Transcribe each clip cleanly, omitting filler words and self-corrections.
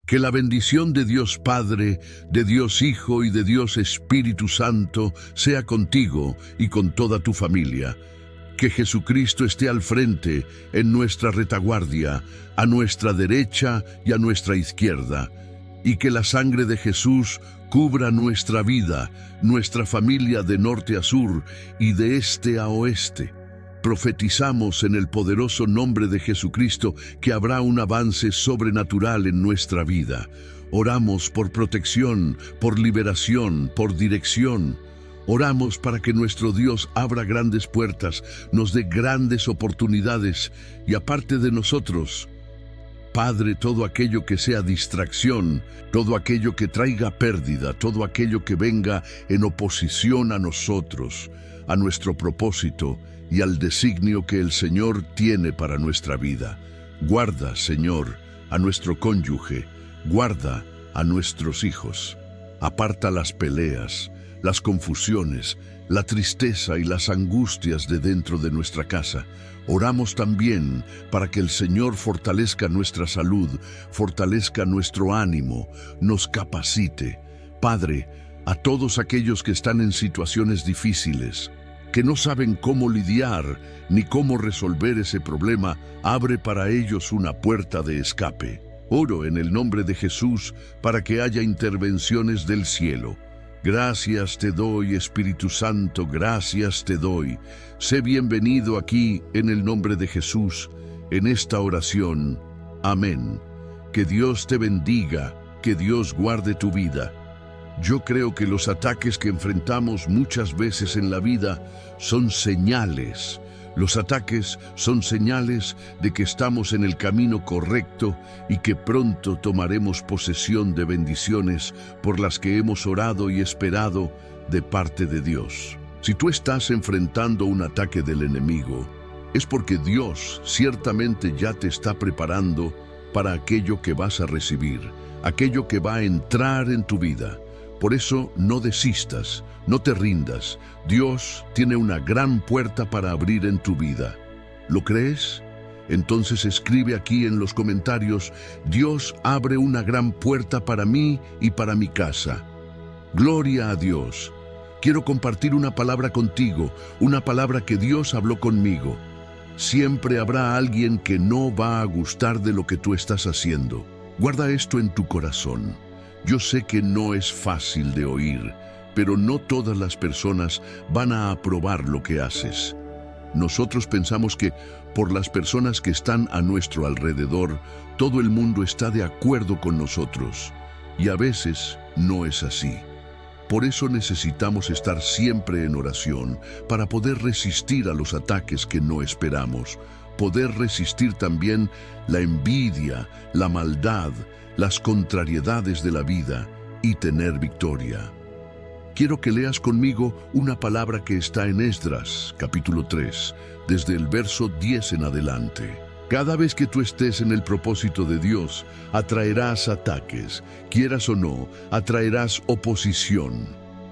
Que la bendición de Dios Padre, de Dios Hijo y de Dios Espíritu Santo sea contigo y con toda tu familia. Que Jesucristo esté al frente, en nuestra retaguardia, a nuestra derecha y a nuestra izquierda. Y que la sangre de Jesús cubra nuestra vida, nuestra familia de norte a sur y de este a oeste. Profetizamos en el poderoso nombre de Jesucristo que habrá un avance sobrenatural en nuestra vida. Oramos por protección, por liberación, por dirección. Oramos para que nuestro Dios abra grandes puertas, nos dé grandes oportunidades y aparte de nosotros, Padre, todo aquello que sea distracción, todo aquello que traiga pérdida, todo aquello que venga en oposición a nosotros, a nuestro propósito y al designio que el Señor tiene para nuestra vida. Guarda, Señor, a nuestro cónyuge, guarda a nuestros hijos. Aparta las peleas, las confusiones, la tristeza y las angustias de dentro de nuestra casa. Oramos también para que el Señor fortalezca nuestra salud, fortalezca nuestro ánimo, nos capacite. Padre, a todos aquellos que están en situaciones difíciles, que no saben cómo lidiar ni cómo resolver ese problema, abre para ellos una puerta de escape. Oro en el nombre de Jesús para que haya intervenciones del cielo. Gracias te doy, Espíritu Santo, gracias te doy. Sé bienvenido aquí en el nombre de Jesús, en esta oración. Amén. Que Dios te bendiga, que Dios guarde tu vida. Yo creo que los ataques que enfrentamos muchas veces en la vida son señales. Los ataques son señales de que estamos en el camino correcto y que pronto tomaremos posesión de bendiciones por las que hemos orado y esperado de parte de Dios. Si tú estás enfrentando un ataque del enemigo, es porque Dios ciertamente ya te está preparando para aquello que vas a recibir, aquello que va a entrar en tu vida. Por eso no desistas, no te rindas. Dios tiene una gran puerta para abrir en tu vida. ¿Lo crees? Entonces escribe aquí en los comentarios: Dios abre una gran puerta para mí y para mi casa. Gloria a Dios. Quiero compartir una palabra contigo, una palabra que Dios habló conmigo. Siempre habrá alguien que no va a gustar de lo que tú estás haciendo. Guarda esto en tu corazón. Yo sé que no es fácil de oír, pero no todas las personas van a aprobar lo que haces. Nosotros pensamos que por las personas que están a nuestro alrededor, todo el mundo está de acuerdo con nosotros, y a veces no es así. Por eso necesitamos estar siempre en oración para poder resistir a los ataques que no esperamos, poder resistir también la envidia, la maldad, las contrariedades de la vida y tener victoria. Quiero que leas conmigo una palabra que está en Esdras, capítulo 3, desde el verso 10 en adelante. Cada vez que tú estés en el propósito de Dios, atraerás ataques, quieras o no, atraerás oposición.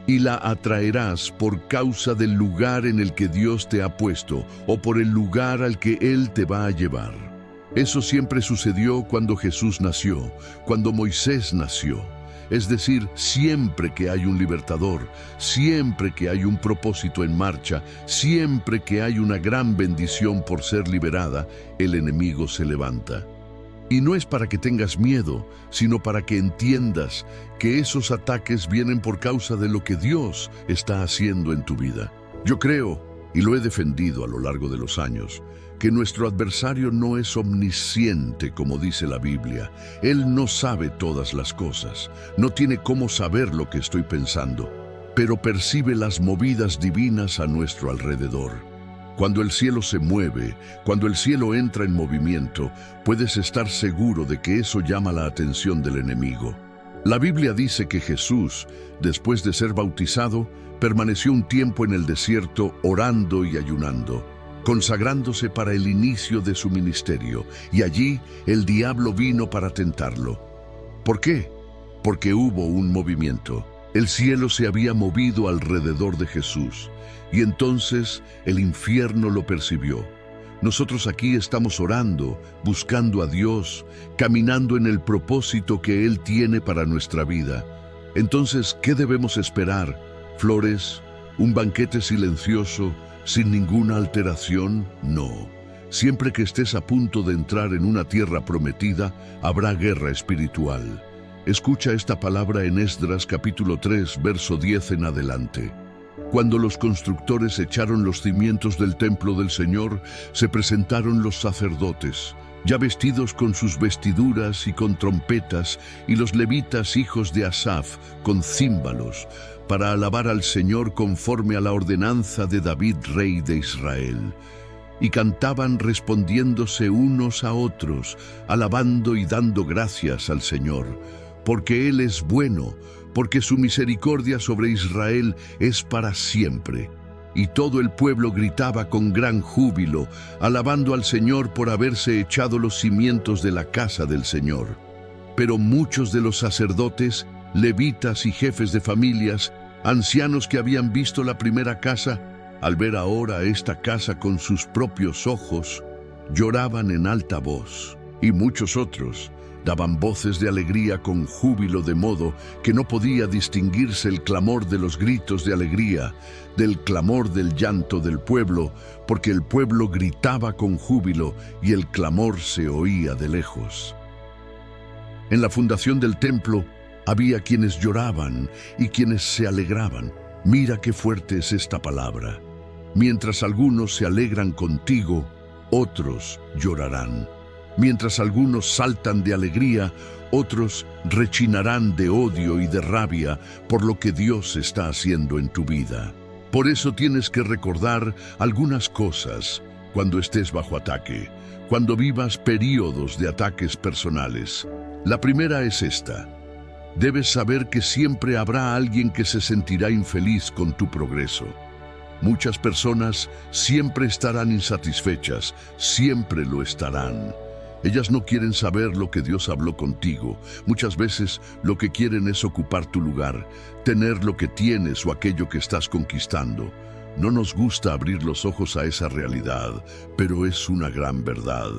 Y la atraerás por causa del lugar en el que Dios te ha puesto o por el lugar al que Él te va a llevar. Eso siempre sucedió cuando Jesús nació, cuando Moisés nació. Es decir, siempre que hay un libertador, siempre que hay un propósito en marcha, siempre que hay una gran bendición por ser liberada, el enemigo se levanta. Y no es para que tengas miedo, sino para que entiendas que esos ataques vienen por causa de lo que Dios está haciendo en tu vida. Yo creo, y lo he defendido a lo largo de los años, que nuestro adversario no es omnisciente, como dice la Biblia. Él no sabe todas las cosas, no tiene cómo saber lo que estoy pensando, pero percibe las movidas divinas a nuestro alrededor. Cuando el cielo se mueve, cuando el cielo entra en movimiento, puedes estar seguro de que eso llama la atención del enemigo. La Biblia dice que Jesús, después de ser bautizado, permaneció un tiempo en el desierto orando y ayunando, consagrándose para el inicio de su ministerio, y allí el diablo vino para tentarlo. ¿Por qué? Porque hubo un movimiento. El cielo se había movido alrededor de Jesús, y entonces el infierno lo percibió. Nosotros aquí estamos orando, buscando a Dios, caminando en el propósito que Él tiene para nuestra vida. Entonces, ¿qué debemos esperar? ¿Flores? ¿Un banquete silencioso, sin ninguna alteración? No. Siempre que estés a punto de entrar en una tierra prometida, habrá guerra espiritual. Escucha esta palabra en Esdras capítulo 3, verso 10 en adelante. Cuando los constructores echaron los cimientos del templo del Señor, se presentaron los sacerdotes, ya vestidos con sus vestiduras y con trompetas, y los levitas hijos de Asaf, con címbalos, para alabar al Señor conforme a la ordenanza de David, rey de Israel. Y cantaban respondiéndose unos a otros, alabando y dando gracias al Señor, porque Él es bueno, porque su misericordia sobre Israel es para siempre. Y todo el pueblo gritaba con gran júbilo, alabando al Señor por haberse echado los cimientos de la casa del Señor. Pero muchos de los sacerdotes, levitas y jefes de familias, ancianos que habían visto la primera casa, al ver ahora esta casa con sus propios ojos, lloraban en alta voz. Y muchos otros daban voces de alegría con júbilo, de modo que no podía distinguirse el clamor de los gritos de alegría del clamor del llanto del pueblo, porque el pueblo gritaba con júbilo y el clamor se oía de lejos. En la fundación del templo había quienes lloraban y quienes se alegraban. Mira qué fuerte es esta palabra. Mientras algunos se alegran contigo, otros llorarán. Mientras algunos saltan de alegría, otros rechinarán de odio y de rabia por lo que Dios está haciendo en tu vida. Por eso tienes que recordar algunas cosas cuando estés bajo ataque, cuando vivas periodos de ataques personales. La primera es esta: debes saber que siempre habrá alguien que se sentirá infeliz con tu progreso. Muchas personas siempre estarán insatisfechas, siempre lo estarán. Ellas no quieren saber lo que Dios habló contigo. Muchas veces lo que quieren es ocupar tu lugar, tener lo que tienes o aquello que estás conquistando. No nos gusta abrir los ojos a esa realidad, pero es una gran verdad.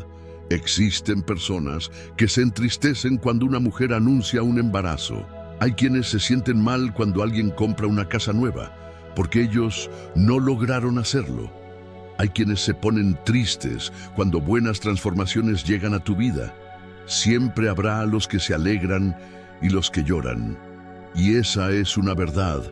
Existen personas que se entristecen cuando una mujer anuncia un embarazo. Hay quienes se sienten mal cuando alguien compra una casa nueva, porque ellos no lograron hacerlo. Hay quienes se ponen tristes cuando buenas transformaciones llegan a tu vida. Siempre habrá los que se alegran y los que lloran. Y esa es una verdad.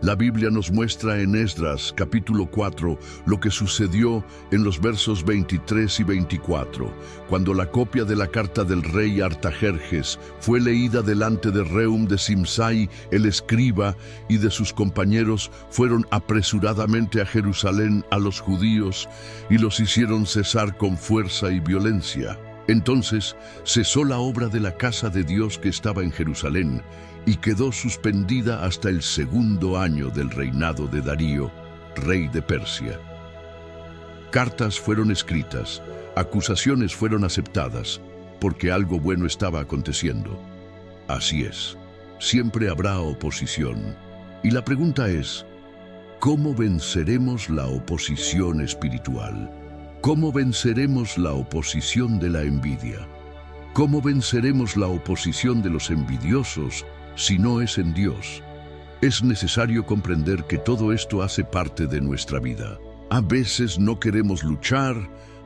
La Biblia nos muestra en Esdras capítulo 4 lo que sucedió en los versos 23 y 24, cuando la copia de la carta del rey Artajerjes fue leída delante de Rehum de Simsai, el escriba, y de sus compañeros. Fueron apresuradamente a Jerusalén a los judíos y los hicieron cesar con fuerza y violencia. Entonces cesó la obra de la casa de Dios que estaba en Jerusalén, y quedó suspendida hasta el segundo año del reinado de Darío, rey de Persia. Cartas fueron escritas, acusaciones fueron aceptadas, porque algo bueno estaba aconteciendo. Así es, siempre habrá oposición. Y la pregunta es, ¿cómo venceremos la oposición espiritual? ¿Cómo venceremos la oposición de la envidia? ¿Cómo venceremos la oposición de los envidiosos si no es en Dios? Es necesario comprender que todo esto hace parte de nuestra vida. A veces no queremos luchar,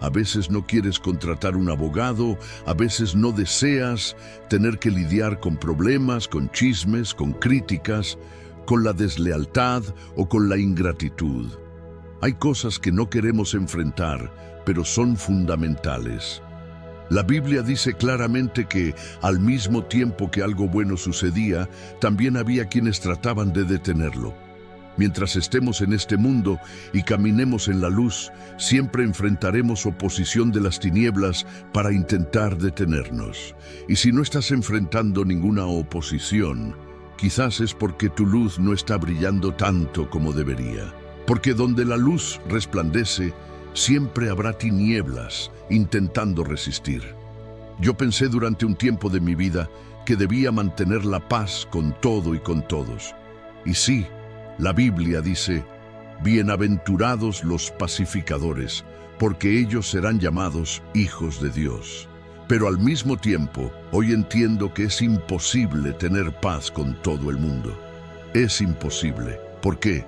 a veces no quieres contratar un abogado, a veces no deseas tener que lidiar con problemas, con chismes, con críticas, con la deslealtad o con la ingratitud. Hay cosas que no queremos enfrentar, pero son fundamentales. La Biblia dice claramente que, al mismo tiempo que algo bueno sucedía, también había quienes trataban de detenerlo. Mientras estemos en este mundo y caminemos en la luz, siempre enfrentaremos oposición de las tinieblas para intentar detenernos. Y si no estás enfrentando ninguna oposición, quizás es porque tu luz no está brillando tanto como debería. Porque donde la luz resplandece, siempre habrá tinieblas intentando resistir. Yo pensé durante un tiempo de mi vida que debía mantener la paz con todo y con todos. Y sí, la Biblia dice, bienaventurados los pacificadores, porque ellos serán llamados hijos de Dios. Pero al mismo tiempo, hoy entiendo que es imposible tener paz con todo el mundo. Es imposible. ¿Por qué?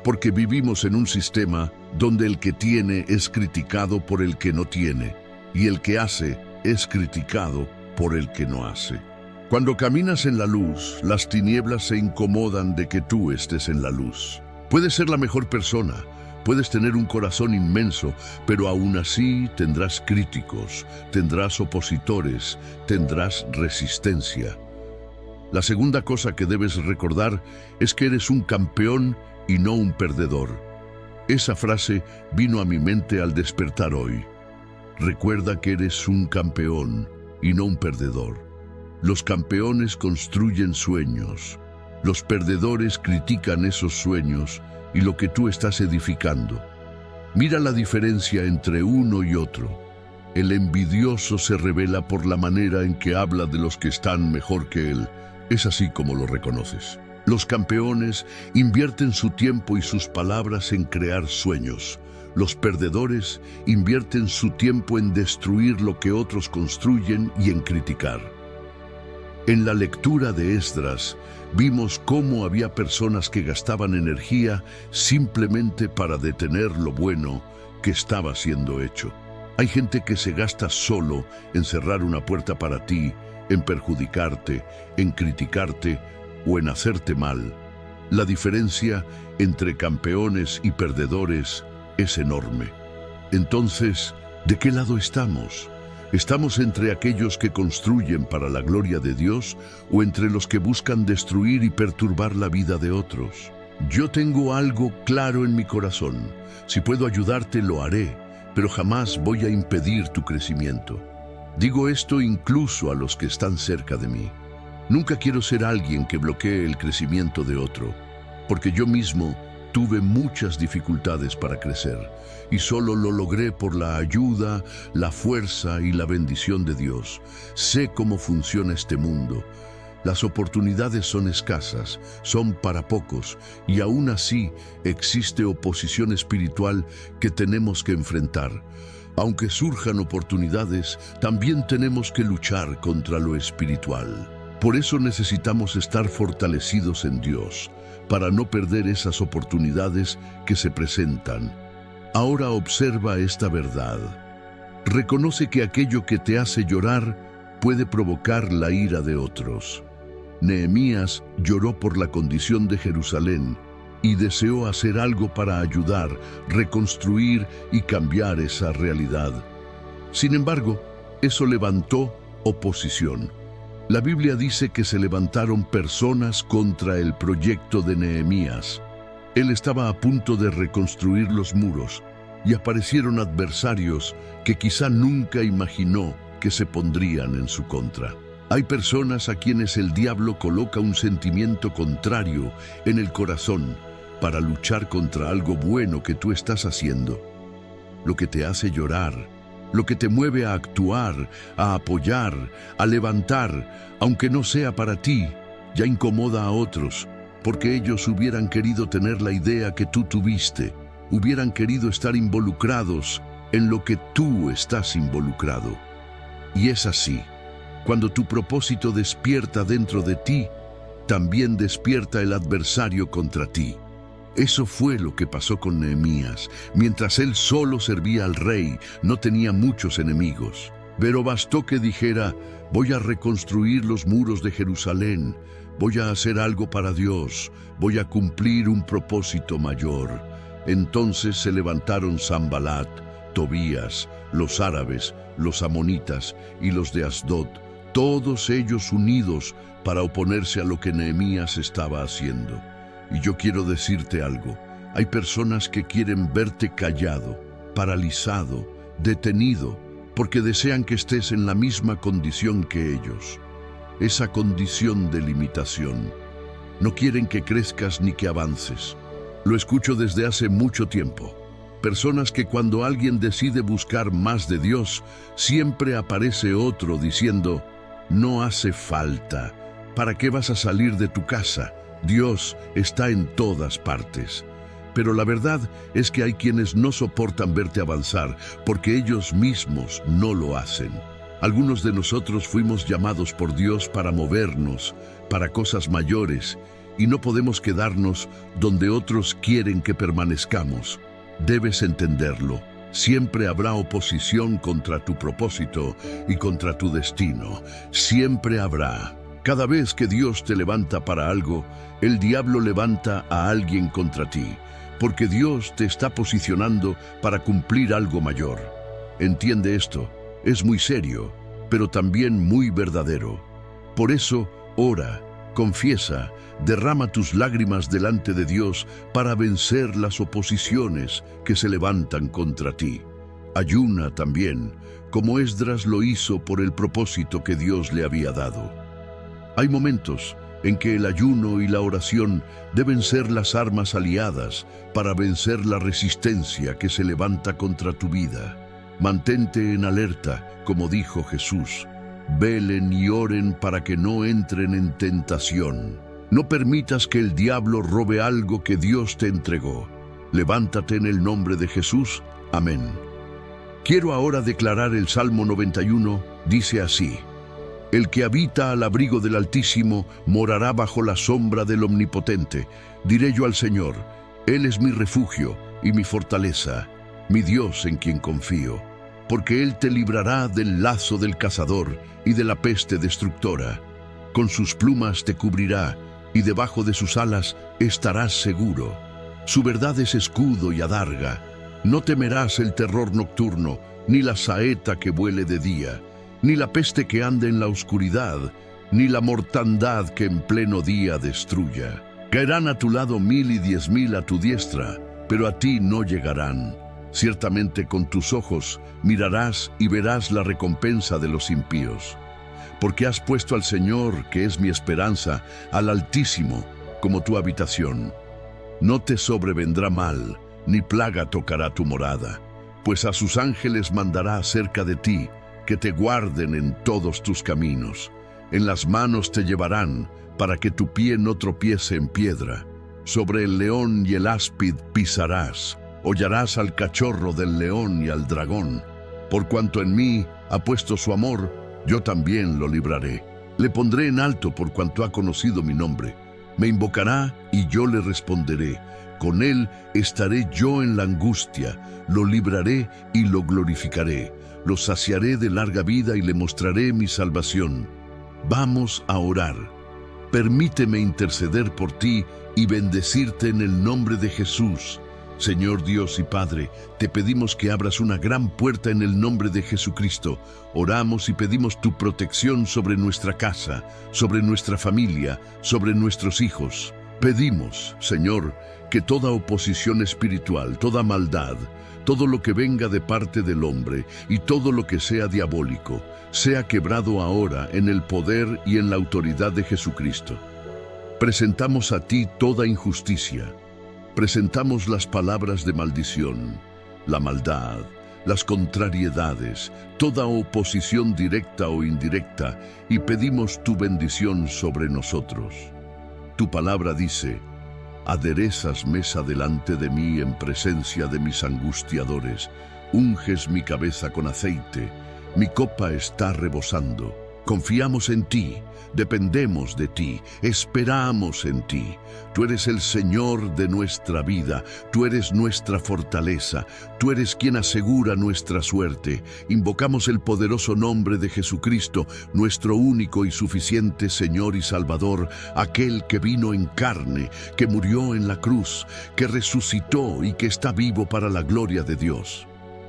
Porque vivimos en un sistema donde el que tiene es criticado por el que no tiene, y el que hace es criticado por el que no hace. Cuando caminas en la luz, las tinieblas se incomodan de que tú estés en la luz. Puedes ser la mejor persona, puedes tener un corazón inmenso, pero aún así tendrás críticos, tendrás opositores, tendrás resistencia. La segunda cosa que debes recordar es que eres un campeón y no un perdedor. Esa frase vino a mi mente al despertar hoy. Recuerda que eres un campeón y no un perdedor. Los campeones construyen sueños. Los perdedores critican esos sueños y lo que tú estás edificando. Mira la diferencia entre uno y otro. El envidioso se revela por la manera en que habla de los que están mejor que él. Es así como lo reconoces. Los campeones invierten su tiempo y sus palabras en crear sueños. Los perdedores invierten su tiempo en destruir lo que otros construyen y en criticar. En la lectura de Esdras, vimos cómo había personas que gastaban energía simplemente para detener lo bueno que estaba siendo hecho. Hay gente que se gasta solo en cerrar una puerta para ti, en perjudicarte, en criticarte o en hacerte mal. La diferencia entre campeones y perdedores es enorme. Entonces, ¿de qué lado estamos? ¿Estamos entre aquellos que construyen para la gloria de Dios o entre los que buscan destruir y perturbar la vida de otros? Yo tengo algo claro en mi corazón. Si puedo ayudarte, lo haré, pero jamás voy a impedir tu crecimiento. Digo esto incluso a los que están cerca de mí. Nunca quiero ser alguien que bloquee el crecimiento de otro, porque yo mismo tuve muchas dificultades para crecer y solo lo logré por la ayuda, la fuerza y la bendición de Dios. Sé cómo funciona este mundo. Las oportunidades son escasas, son para pocos, y aún así existe oposición espiritual que tenemos que enfrentar. Aunque surjan oportunidades, también tenemos que luchar contra lo espiritual. Por eso necesitamos estar fortalecidos en Dios, para no perder esas oportunidades que se presentan. Ahora observa esta verdad. Reconoce que aquello que te hace llorar puede provocar la ira de otros. Nehemías lloró por la condición de Jerusalén y deseó hacer algo para ayudar, reconstruir y cambiar esa realidad. Sin embargo, eso levantó oposición. La Biblia dice que se levantaron personas contra el proyecto de Nehemías. Él estaba a punto de reconstruir los muros y aparecieron adversarios que quizá nunca imaginó que se pondrían en su contra. Hay personas a quienes el diablo coloca un sentimiento contrario en el corazón para luchar contra algo bueno que tú estás haciendo. Lo que te hace llorar, lo que te mueve a actuar, a apoyar, a levantar, aunque no sea para ti, ya incomoda a otros, porque ellos hubieran querido tener la idea que tú tuviste, hubieran querido estar involucrados en lo que tú estás involucrado. Y es así. Cuando tu propósito despierta dentro de ti, también despierta el adversario contra ti. Eso fue lo que pasó con Nehemías. Mientras él solo servía al rey, no tenía muchos enemigos. Pero bastó que dijera: voy a reconstruir los muros de Jerusalén, voy a hacer algo para Dios, voy a cumplir un propósito mayor. Entonces se levantaron Sanbalat, Tobías, los árabes, los amonitas y los de Asdod, todos ellos unidos para oponerse a lo que Nehemías estaba haciendo. Y yo quiero decirte algo. Hay personas que quieren verte callado, paralizado, detenido, porque desean que estés en la misma condición que ellos. Esa condición de limitación. No quieren que crezcas ni que avances. Lo escucho desde hace mucho tiempo. Personas que cuando alguien decide buscar más de Dios, siempre aparece otro diciendo: no hace falta. ¿Para qué vas a salir de tu casa? Dios está en todas partes. Pero la verdad es que hay quienes no soportan verte avanzar porque ellos mismos no lo hacen. Algunos de nosotros fuimos llamados por Dios para movernos, para cosas mayores, y no podemos quedarnos donde otros quieren que permanezcamos. Debes entenderlo. Siempre habrá oposición contra tu propósito y contra tu destino. Siempre habrá. Cada vez que Dios te levanta para algo, el diablo levanta a alguien contra ti, porque Dios te está posicionando para cumplir algo mayor. Entiende esto. Es muy serio, pero también muy verdadero. Por eso, ora, confiesa, derrama tus lágrimas delante de Dios para vencer las oposiciones que se levantan contra ti. Ayuna también, como Esdras lo hizo por el propósito que Dios le había dado. Hay momentos en que el ayuno y la oración deben ser las armas aliadas para vencer la resistencia que se levanta contra tu vida. Mantente en alerta, como dijo Jesús. Velen y oren para que no entren en tentación. No permitas que el diablo robe algo que Dios te entregó. Levántate en el nombre de Jesús. Amén. Quiero ahora declarar el Salmo 91, dice así: El que habita al abrigo del Altísimo morará bajo la sombra del Omnipotente. Diré yo al Señor, Él es mi refugio y mi fortaleza, mi Dios en quien confío, porque Él te librará del lazo del cazador y de la peste destructora. Con sus plumas te cubrirá, y debajo de sus alas estarás seguro. Su verdad es escudo y adarga. No temerás el terror nocturno, ni la saeta que vuele de día, ni la peste que ande en la oscuridad, ni la mortandad que en pleno día destruya. Caerán a tu lado 1000 y 10.000 a tu diestra, pero a ti no llegarán. Ciertamente con tus ojos mirarás y verás la recompensa de los impíos. Porque has puesto al Señor, que es mi esperanza, al Altísimo, como tu habitación. No te sobrevendrá mal, ni plaga tocará tu morada, pues a sus ángeles mandará acerca de ti, que te guarden en todos tus caminos. En las manos te llevarán, para que tu pie no tropiece en piedra. Sobre el león y el áspid pisarás. Hollarás al cachorro del león y al dragón. Por cuanto en mí ha puesto su amor, yo también lo libraré. Le pondré en alto por cuanto ha conocido mi nombre. Me invocará y yo le responderé. Con él estaré yo en la angustia. Lo libraré y lo glorificaré. Lo saciaré de larga vida y le mostraré mi salvación. Vamos a orar. Permíteme interceder por ti y bendecirte en el nombre de Jesús. Señor Dios y Padre, te pedimos que abras una gran puerta en el nombre de Jesucristo. Oramos y pedimos tu protección sobre nuestra casa, sobre nuestra familia, sobre nuestros hijos. Pedimos, Señor, que toda oposición espiritual, toda maldad, todo lo que venga de parte del hombre y todo lo que sea diabólico, sea quebrado ahora en el poder y en la autoridad de Jesucristo. Presentamos a ti toda injusticia. Presentamos las palabras de maldición, la maldad, las contrariedades, toda oposición directa o indirecta, y pedimos tu bendición sobre nosotros. Tu palabra dice: aderezas mesa delante de mí en presencia de mis angustiadores, unges mi cabeza con aceite, mi copa está rebosando. Confiamos en ti, dependemos de ti, esperamos en ti. Tú eres el Señor de nuestra vida, tú eres nuestra fortaleza, tú eres quien asegura nuestra suerte. Invocamos el poderoso nombre de Jesucristo, nuestro único y suficiente Señor y Salvador, aquel que vino en carne, que murió en la cruz, que resucitó y que está vivo para la gloria de Dios.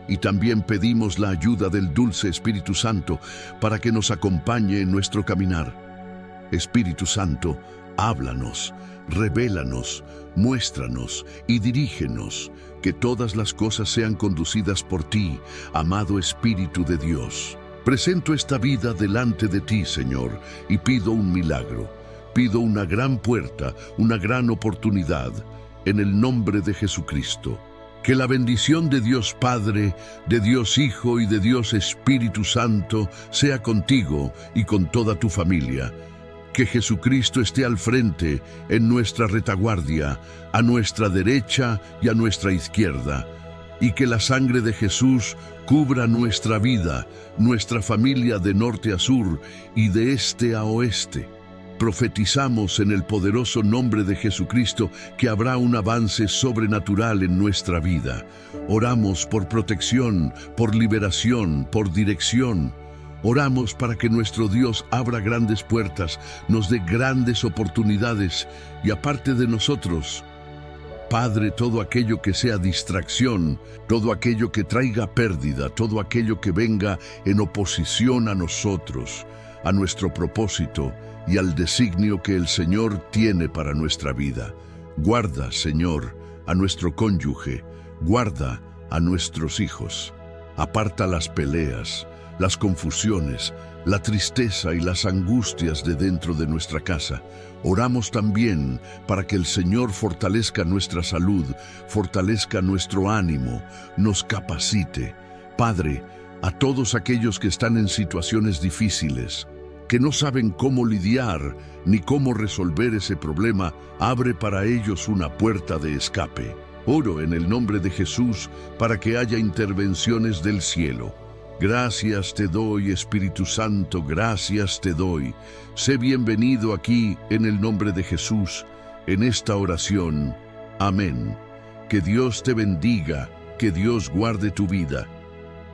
Y también pedimos la ayuda del dulce Espíritu Santo para que nos acompañe en nuestro caminar. Espíritu Santo, háblanos, revélanos, muéstranos y dirígenos, que todas las cosas sean conducidas por ti, amado Espíritu de Dios. Presento esta vida delante de ti, Señor, y pido un milagro. Pido una gran puerta, una gran oportunidad, en el nombre de Jesucristo. Que la bendición de Dios Padre, de Dios Hijo y de Dios Espíritu Santo sea contigo y con toda tu familia. Que Jesucristo esté al frente, en nuestra retaguardia, a nuestra derecha y a nuestra izquierda. Y que la sangre de Jesús cubra nuestra vida, nuestra familia de norte a sur y de este a oeste. Profetizamos en el poderoso nombre de Jesucristo que habrá un avance sobrenatural en nuestra vida. Oramos por protección, por liberación, por dirección. Oramos para que nuestro Dios abra grandes puertas, nos dé grandes oportunidades y aparte de nosotros, Padre, todo aquello que sea distracción, todo aquello que traiga pérdida, todo aquello que venga en oposición a nosotros, a nuestro propósito y al designio que el Señor tiene para nuestra vida. Guarda, Señor, a nuestro cónyuge, guarda a nuestros hijos. Aparta las peleas, las confusiones, la tristeza y las angustias de dentro de nuestra casa. Oramos también para que el Señor fortalezca nuestra salud, fortalezca nuestro ánimo, nos capacite. Padre, a todos aquellos que están en situaciones difíciles, que no saben cómo lidiar ni cómo resolver ese problema, abre para ellos una puerta de escape. Oro en el nombre de Jesús para que haya intervenciones del cielo. Gracias te doy, Espíritu Santo, gracias te doy. Sé bienvenido aquí en el nombre de Jesús, en esta oración. Amén. Que Dios te bendiga, que Dios guarde tu vida.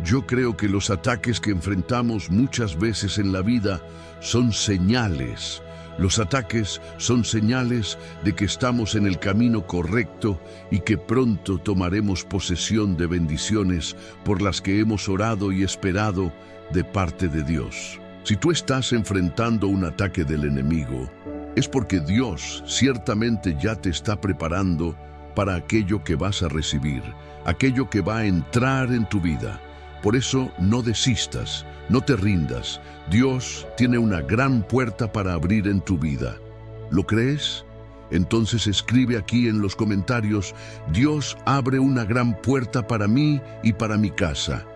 Yo creo que los ataques que enfrentamos muchas veces en la vida son señales. Los ataques son señales de que estamos en el camino correcto y que pronto tomaremos posesión de bendiciones por las que hemos orado y esperado de parte de Dios. Si tú estás enfrentando un ataque del enemigo, es porque Dios ciertamente ya te está preparando para aquello que vas a recibir, aquello que va a entrar en tu vida. Por eso no desistas, no te rindas. Dios tiene una gran puerta para abrir en tu vida. ¿Lo crees? Entonces escribe aquí en los comentarios: Dios abre una gran puerta para mí y para mi casa.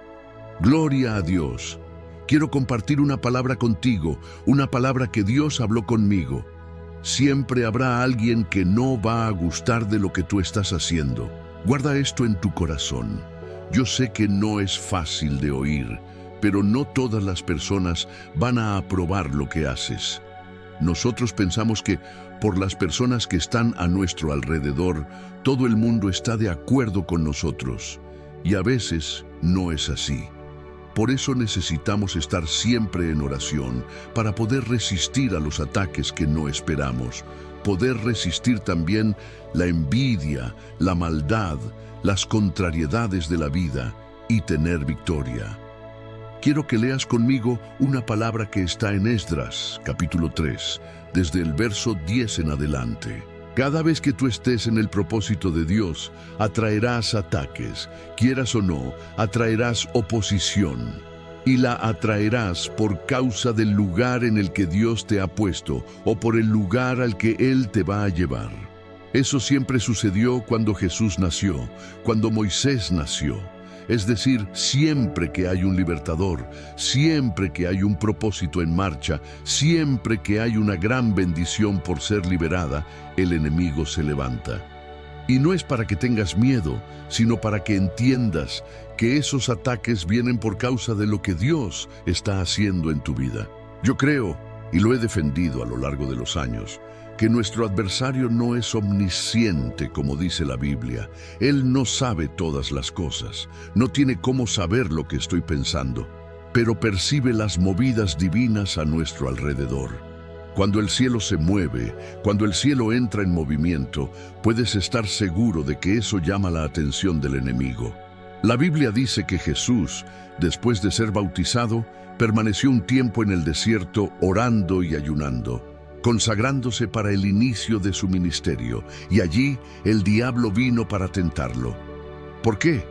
Gloria a Dios. Quiero compartir una palabra contigo, una palabra que Dios habló conmigo. Siempre habrá alguien que no va a gustar de lo que tú estás haciendo. Guarda esto en tu corazón. Yo sé que no es fácil de oír, pero no todas las personas van a aprobar lo que haces. Nosotros pensamos que por las personas que están a nuestro alrededor, todo el mundo está de acuerdo con nosotros, y a veces no es así. Por eso necesitamos estar siempre en oración para poder resistir a los ataques que no esperamos, poder resistir también la envidia, la maldad, las contrariedades de la vida y tener victoria. Quiero que leas conmigo una palabra que está en Esdras, capítulo 3, desde el verso 10 en adelante. Cada vez que tú estés en el propósito de Dios, atraerás ataques, quieras o no, atraerás oposición. Y la atraerás por causa del lugar en el que Dios te ha puesto o por el lugar al que Él te va a llevar. Eso siempre sucedió cuando Jesús nació, cuando Moisés nació. Es decir, siempre que hay un libertador, siempre que hay un propósito en marcha, siempre que hay una gran bendición por ser liberada, el enemigo se levanta. Y no es para que tengas miedo, sino para que entiendas que esos ataques vienen por causa de lo que Dios está haciendo en tu vida. Yo creo, y lo he defendido a lo largo de los años, que nuestro adversario no es omnisciente, como dice la Biblia. Él no sabe todas las cosas, no tiene cómo saber lo que estoy pensando, pero percibe las movidas divinas a nuestro alrededor. Cuando el cielo se mueve, cuando el cielo entra en movimiento, puedes estar seguro de que eso llama la atención del enemigo. La Biblia dice que Jesús, después de ser bautizado, permaneció un tiempo en el desierto orando y ayunando, consagrándose para el inicio de su ministerio, y allí el diablo vino para tentarlo. ¿Por qué?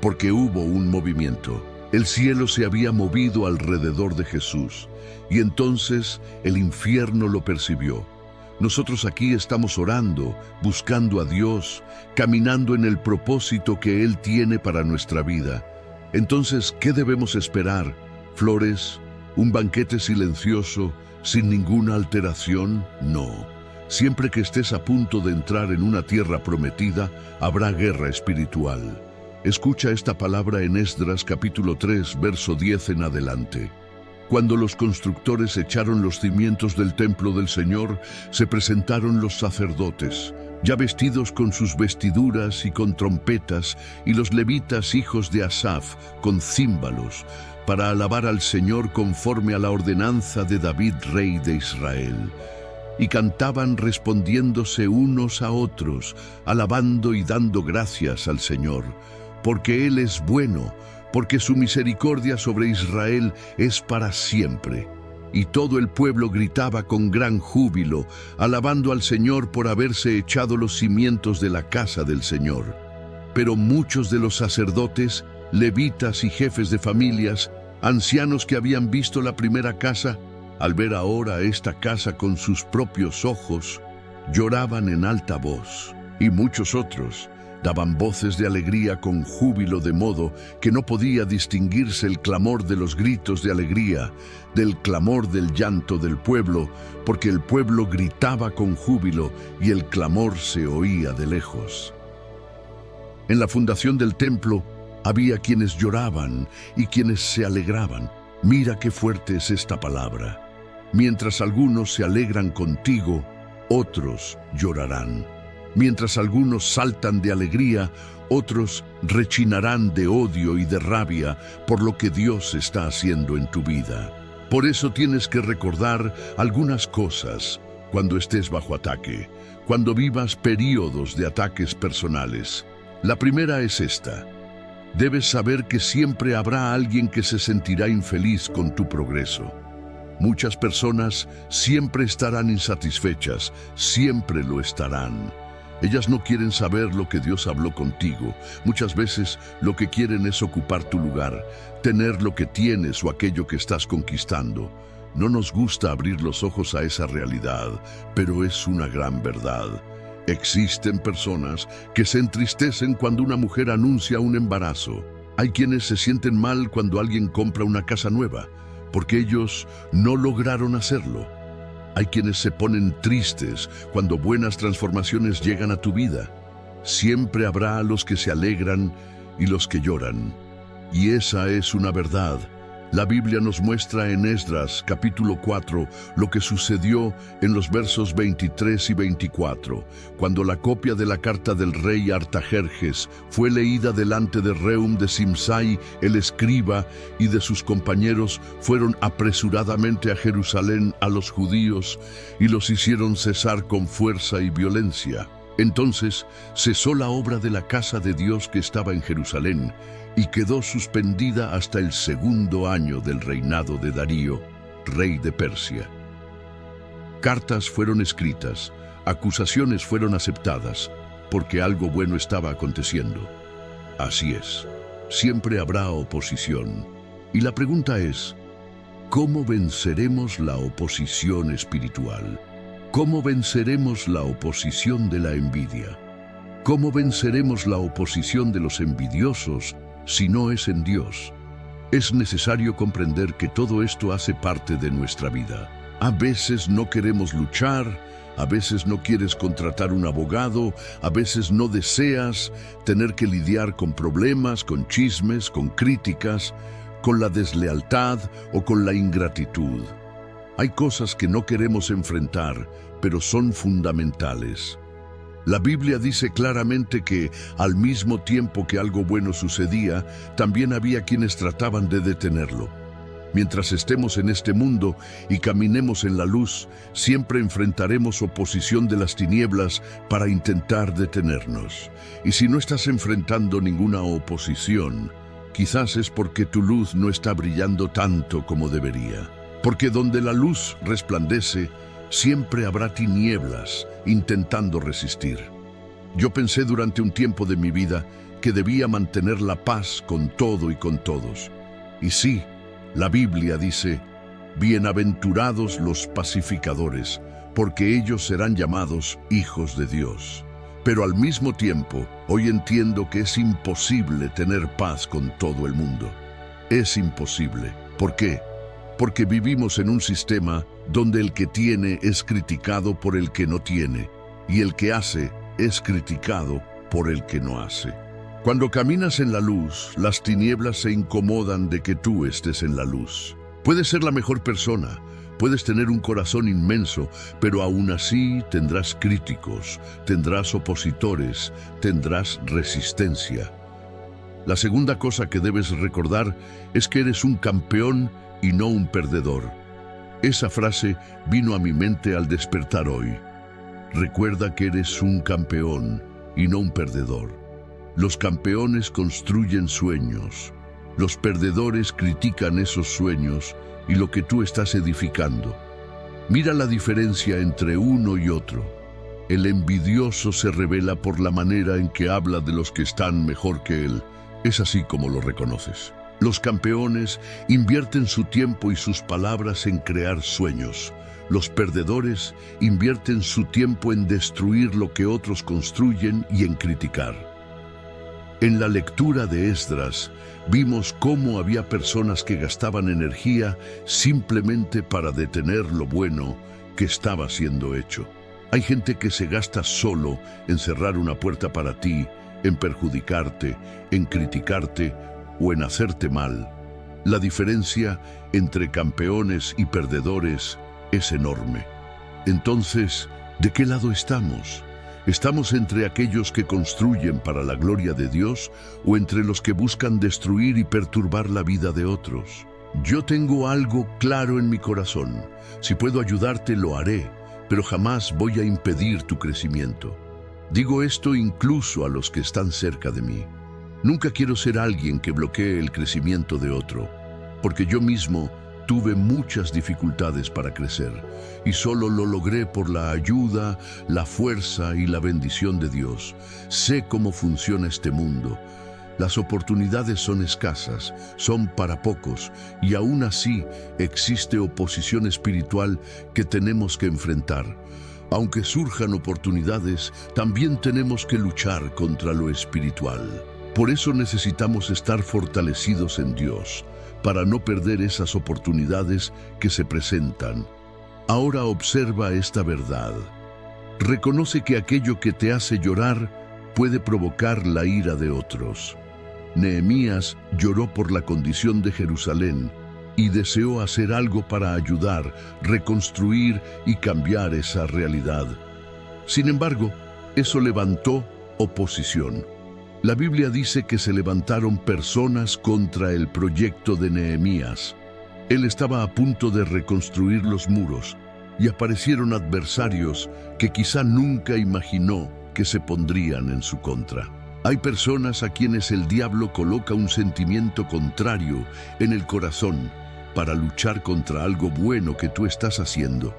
Porque hubo un movimiento. El cielo se había movido alrededor de Jesús, y entonces el infierno lo percibió. Nosotros aquí estamos orando, buscando a Dios, caminando en el propósito que Él tiene para nuestra vida. Entonces, ¿qué debemos esperar? ¿Flores? ¿Un banquete silencioso? ¿Sin ninguna alteración? No. Siempre que estés a punto de entrar en una tierra prometida, habrá guerra espiritual. Escucha esta palabra en Esdras capítulo 3, verso 10 en adelante. Cuando los constructores echaron los cimientos del templo del Señor, se presentaron los sacerdotes, ya vestidos con sus vestiduras y con trompetas, y los levitas hijos de Asaf, con címbalos, para alabar al Señor conforme a la ordenanza de David, rey de Israel. Y cantaban respondiéndose unos a otros, alabando y dando gracias al Señor, porque Él es bueno, porque su misericordia sobre Israel es para siempre. Y todo el pueblo gritaba con gran júbilo, alabando al Señor por haberse echado los cimientos de la casa del Señor. Pero muchos de los sacerdotes, levitas y jefes de familias, ancianos que habían visto la primera casa, al ver ahora esta casa con sus propios ojos, lloraban en alta voz. Y muchos otros daban voces de alegría con júbilo, de modo que no podía distinguirse el clamor de los gritos de alegría del clamor del llanto del pueblo, porque el pueblo gritaba con júbilo y el clamor se oía de lejos. En la fundación del templo había quienes lloraban y quienes se alegraban. Mira qué fuerte es esta palabra. Mientras algunos se alegran contigo, otros llorarán. Mientras algunos saltan de alegría, otros rechinarán de odio y de rabia por lo que Dios está haciendo en tu vida. Por eso tienes que recordar algunas cosas cuando estés bajo ataque, cuando vivas periodos de ataques personales. La primera es esta: debes saber que siempre habrá alguien que se sentirá infeliz con tu progreso. Muchas personas siempre estarán insatisfechas, siempre lo estarán. Ellas no quieren saber lo que Dios habló contigo. Muchas veces lo que quieren es ocupar tu lugar, tener lo que tienes o aquello que estás conquistando. No nos gusta abrir los ojos a esa realidad, pero es una gran verdad. Existen personas que se entristecen cuando una mujer anuncia un embarazo. Hay quienes se sienten mal cuando alguien compra una casa nueva, porque ellos no lograron hacerlo. Hay quienes se ponen tristes cuando buenas transformaciones llegan a tu vida. Siempre habrá los que se alegran y los que lloran. Y esa es una verdad. La Biblia nos muestra en Esdras capítulo 4 lo que sucedió en los versos 23 y 24, cuando la copia de la carta del rey Artajerjes fue leída delante de Rehum de Simsai, el escriba, y de sus compañeros. Fueron apresuradamente a Jerusalén a los judíos y los hicieron cesar con fuerza y violencia. Entonces cesó la obra de la casa de Dios que estaba en Jerusalén, y quedó suspendida hasta el segundo año del reinado de Darío, rey de Persia. Cartas fueron escritas, acusaciones fueron aceptadas, porque algo bueno estaba aconteciendo. Así es, siempre habrá oposición. Y la pregunta es, ¿cómo venceremos la oposición espiritual? ¿Cómo venceremos la oposición de la envidia? ¿Cómo venceremos la oposición de los envidiosos si no es en Dios? Es necesario comprender que todo esto hace parte de nuestra vida. A veces no queremos luchar, a veces no quieres contratar un abogado, a veces no deseas tener que lidiar con problemas, con chismes, con críticas, con la deslealtad o con la ingratitud. Hay cosas que no queremos enfrentar, pero son fundamentales. La Biblia dice claramente que, al mismo tiempo que algo bueno sucedía, también había quienes trataban de detenerlo. Mientras estemos en este mundo y caminemos en la luz, siempre enfrentaremos oposición de las tinieblas para intentar detenernos. Y si no estás enfrentando ninguna oposición, quizás es porque tu luz no está brillando tanto como debería. Porque donde la luz resplandece, siempre habrá tinieblas intentando resistir. Yo pensé durante un tiempo de mi vida que debía mantener la paz con todo y con todos. Y sí, la Biblia dice, bienaventurados los pacificadores, porque ellos serán llamados hijos de Dios. Pero al mismo tiempo, hoy entiendo que es imposible tener paz con todo el mundo. Es imposible. ¿Por qué? porque vivimos en un sistema donde el que tiene es criticado por el que no tiene, y el que hace es criticado por el que no hace. Cuando caminas en la luz, las tinieblas se incomodan de que tú estés en la luz. Puedes ser la mejor persona, puedes tener un corazón inmenso, pero aún así tendrás críticos, tendrás opositores, tendrás resistencia. La segunda cosa que debes recordar es que eres un campeón y no un perdedor. Esa frase vino a mi mente al despertar hoy. Recuerda que eres un campeón y no un perdedor. Los campeones construyen sueños. Los perdedores critican esos sueños y lo que tú estás edificando. Mira la diferencia entre uno y otro. El envidioso se revela por la manera en que habla de los que están mejor que él. Es así como lo reconoces. Los campeones invierten su tiempo y sus palabras en crear sueños. Los perdedores invierten su tiempo en destruir lo que otros construyen y en criticar. En la lectura de Esdras, vimos cómo había personas que gastaban energía simplemente para detener lo bueno que estaba siendo hecho. Hay gente que se gasta solo en cerrar una puerta para ti, en perjudicarte, en criticarte o en hacerte mal. La diferencia entre campeones y perdedores es enorme. Entonces, ¿de qué lado estamos? ¿Estamos entre aquellos que construyen para la gloria de Dios o entre los que buscan destruir y perturbar la vida de otros? Yo tengo algo claro en mi corazón. Si puedo ayudarte, lo haré, pero jamás voy a impedir tu crecimiento. Digo esto incluso a los que están cerca de mí. Nunca quiero ser alguien que bloquee el crecimiento de otro, porque yo mismo tuve muchas dificultades para crecer y solo lo logré por la ayuda, la fuerza y la bendición de Dios. Sé cómo funciona este mundo. Las oportunidades son escasas, son para pocos y aún así existe oposición espiritual que tenemos que enfrentar. Aunque surjan oportunidades, también tenemos que luchar contra lo espiritual. Por eso necesitamos estar fortalecidos en Dios, para no perder esas oportunidades que se presentan. Ahora observa esta verdad. Reconoce que aquello que te hace llorar puede provocar la ira de otros. Nehemías lloró por la condición de Jerusalén y deseó hacer algo para ayudar, reconstruir y cambiar esa realidad. Sin embargo, eso levantó oposición. La Biblia dice que se levantaron personas contra el proyecto de Nehemías. Él estaba a punto de reconstruir los muros y aparecieron adversarios que quizá nunca imaginó que se pondrían en su contra. Hay personas a quienes el diablo coloca un sentimiento contrario en el corazón para luchar contra algo bueno que tú estás haciendo.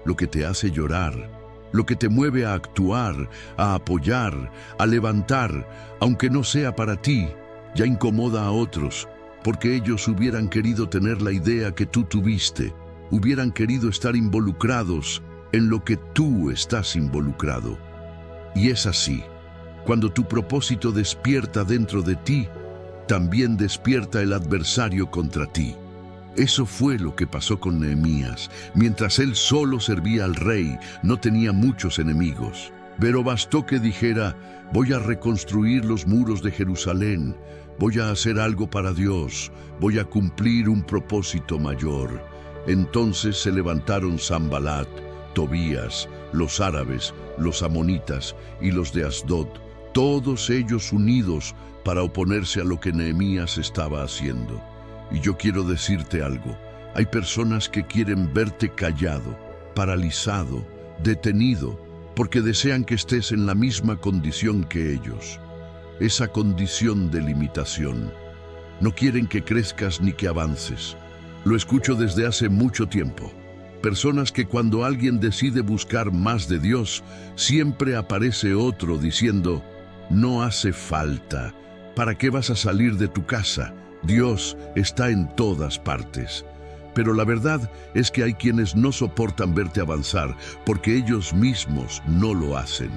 Lo que te hace llorar, lo que te mueve a actuar, a apoyar, a levantar, aunque no sea para ti, ya incomoda a otros, porque ellos hubieran querido tener la idea que tú tuviste, hubieran querido estar involucrados en lo que tú estás involucrado. Y es así. Cuando tu propósito despierta dentro de ti, también despierta el adversario contra ti. Eso fue lo que pasó con Nehemías. Mientras él solo servía al rey, no tenía muchos enemigos. Pero bastó que dijera: voy a reconstruir los muros de Jerusalén, voy a hacer algo para Dios, voy a cumplir un propósito mayor. Entonces se levantaron Sanbalat, Tobías, los árabes, los amonitas y los de Asdod, todos ellos unidos para oponerse a lo que Nehemías estaba haciendo. Y yo quiero decirte algo. Hay personas que quieren verte callado, paralizado, detenido, porque desean que estés en la misma condición que ellos. Esa condición de limitación. No quieren que crezcas ni que avances. Lo escucho desde hace mucho tiempo. Personas que cuando alguien decide buscar más de Dios, siempre aparece otro diciendo: no hace falta. ¿Para qué vas a salir de tu casa? Dios está en todas partes. Pero la verdad es que hay quienes no soportan verte avanzar porque ellos mismos no lo hacen.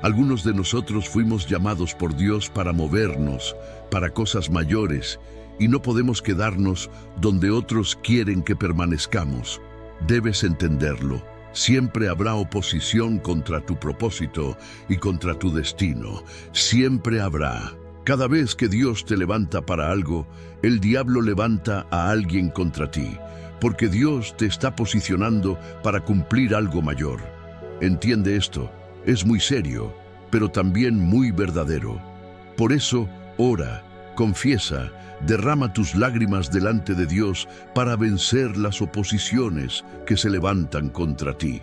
Algunos de nosotros fuimos llamados por Dios para movernos, para cosas mayores, y no podemos quedarnos donde otros quieren que permanezcamos. Debes entenderlo. Siempre habrá oposición contra tu propósito y contra tu destino. Siempre habrá. Cada vez que Dios te levanta para algo, el diablo levanta a alguien contra ti, porque Dios te está posicionando para cumplir algo mayor. Entiende esto. Es muy serio, pero también muy verdadero. Por eso, ora, confiesa, derrama tus lágrimas delante de Dios para vencer las oposiciones que se levantan contra ti.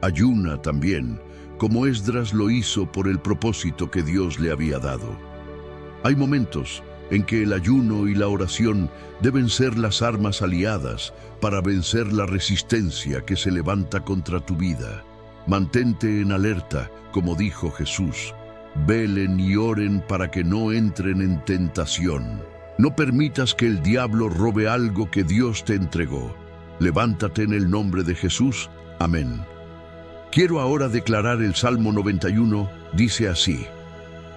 Ayuna también, como Esdras lo hizo por el propósito que Dios le había dado. Hay momentos en que el ayuno y la oración deben ser las armas aliadas para vencer la resistencia que se levanta contra tu vida. Mantente en alerta, como dijo Jesús. Velen y oren para que no entren en tentación. No permitas que el diablo robe algo que Dios te entregó. Levántate en el nombre de Jesús. Amén. Quiero ahora declarar el Salmo 91, dice así: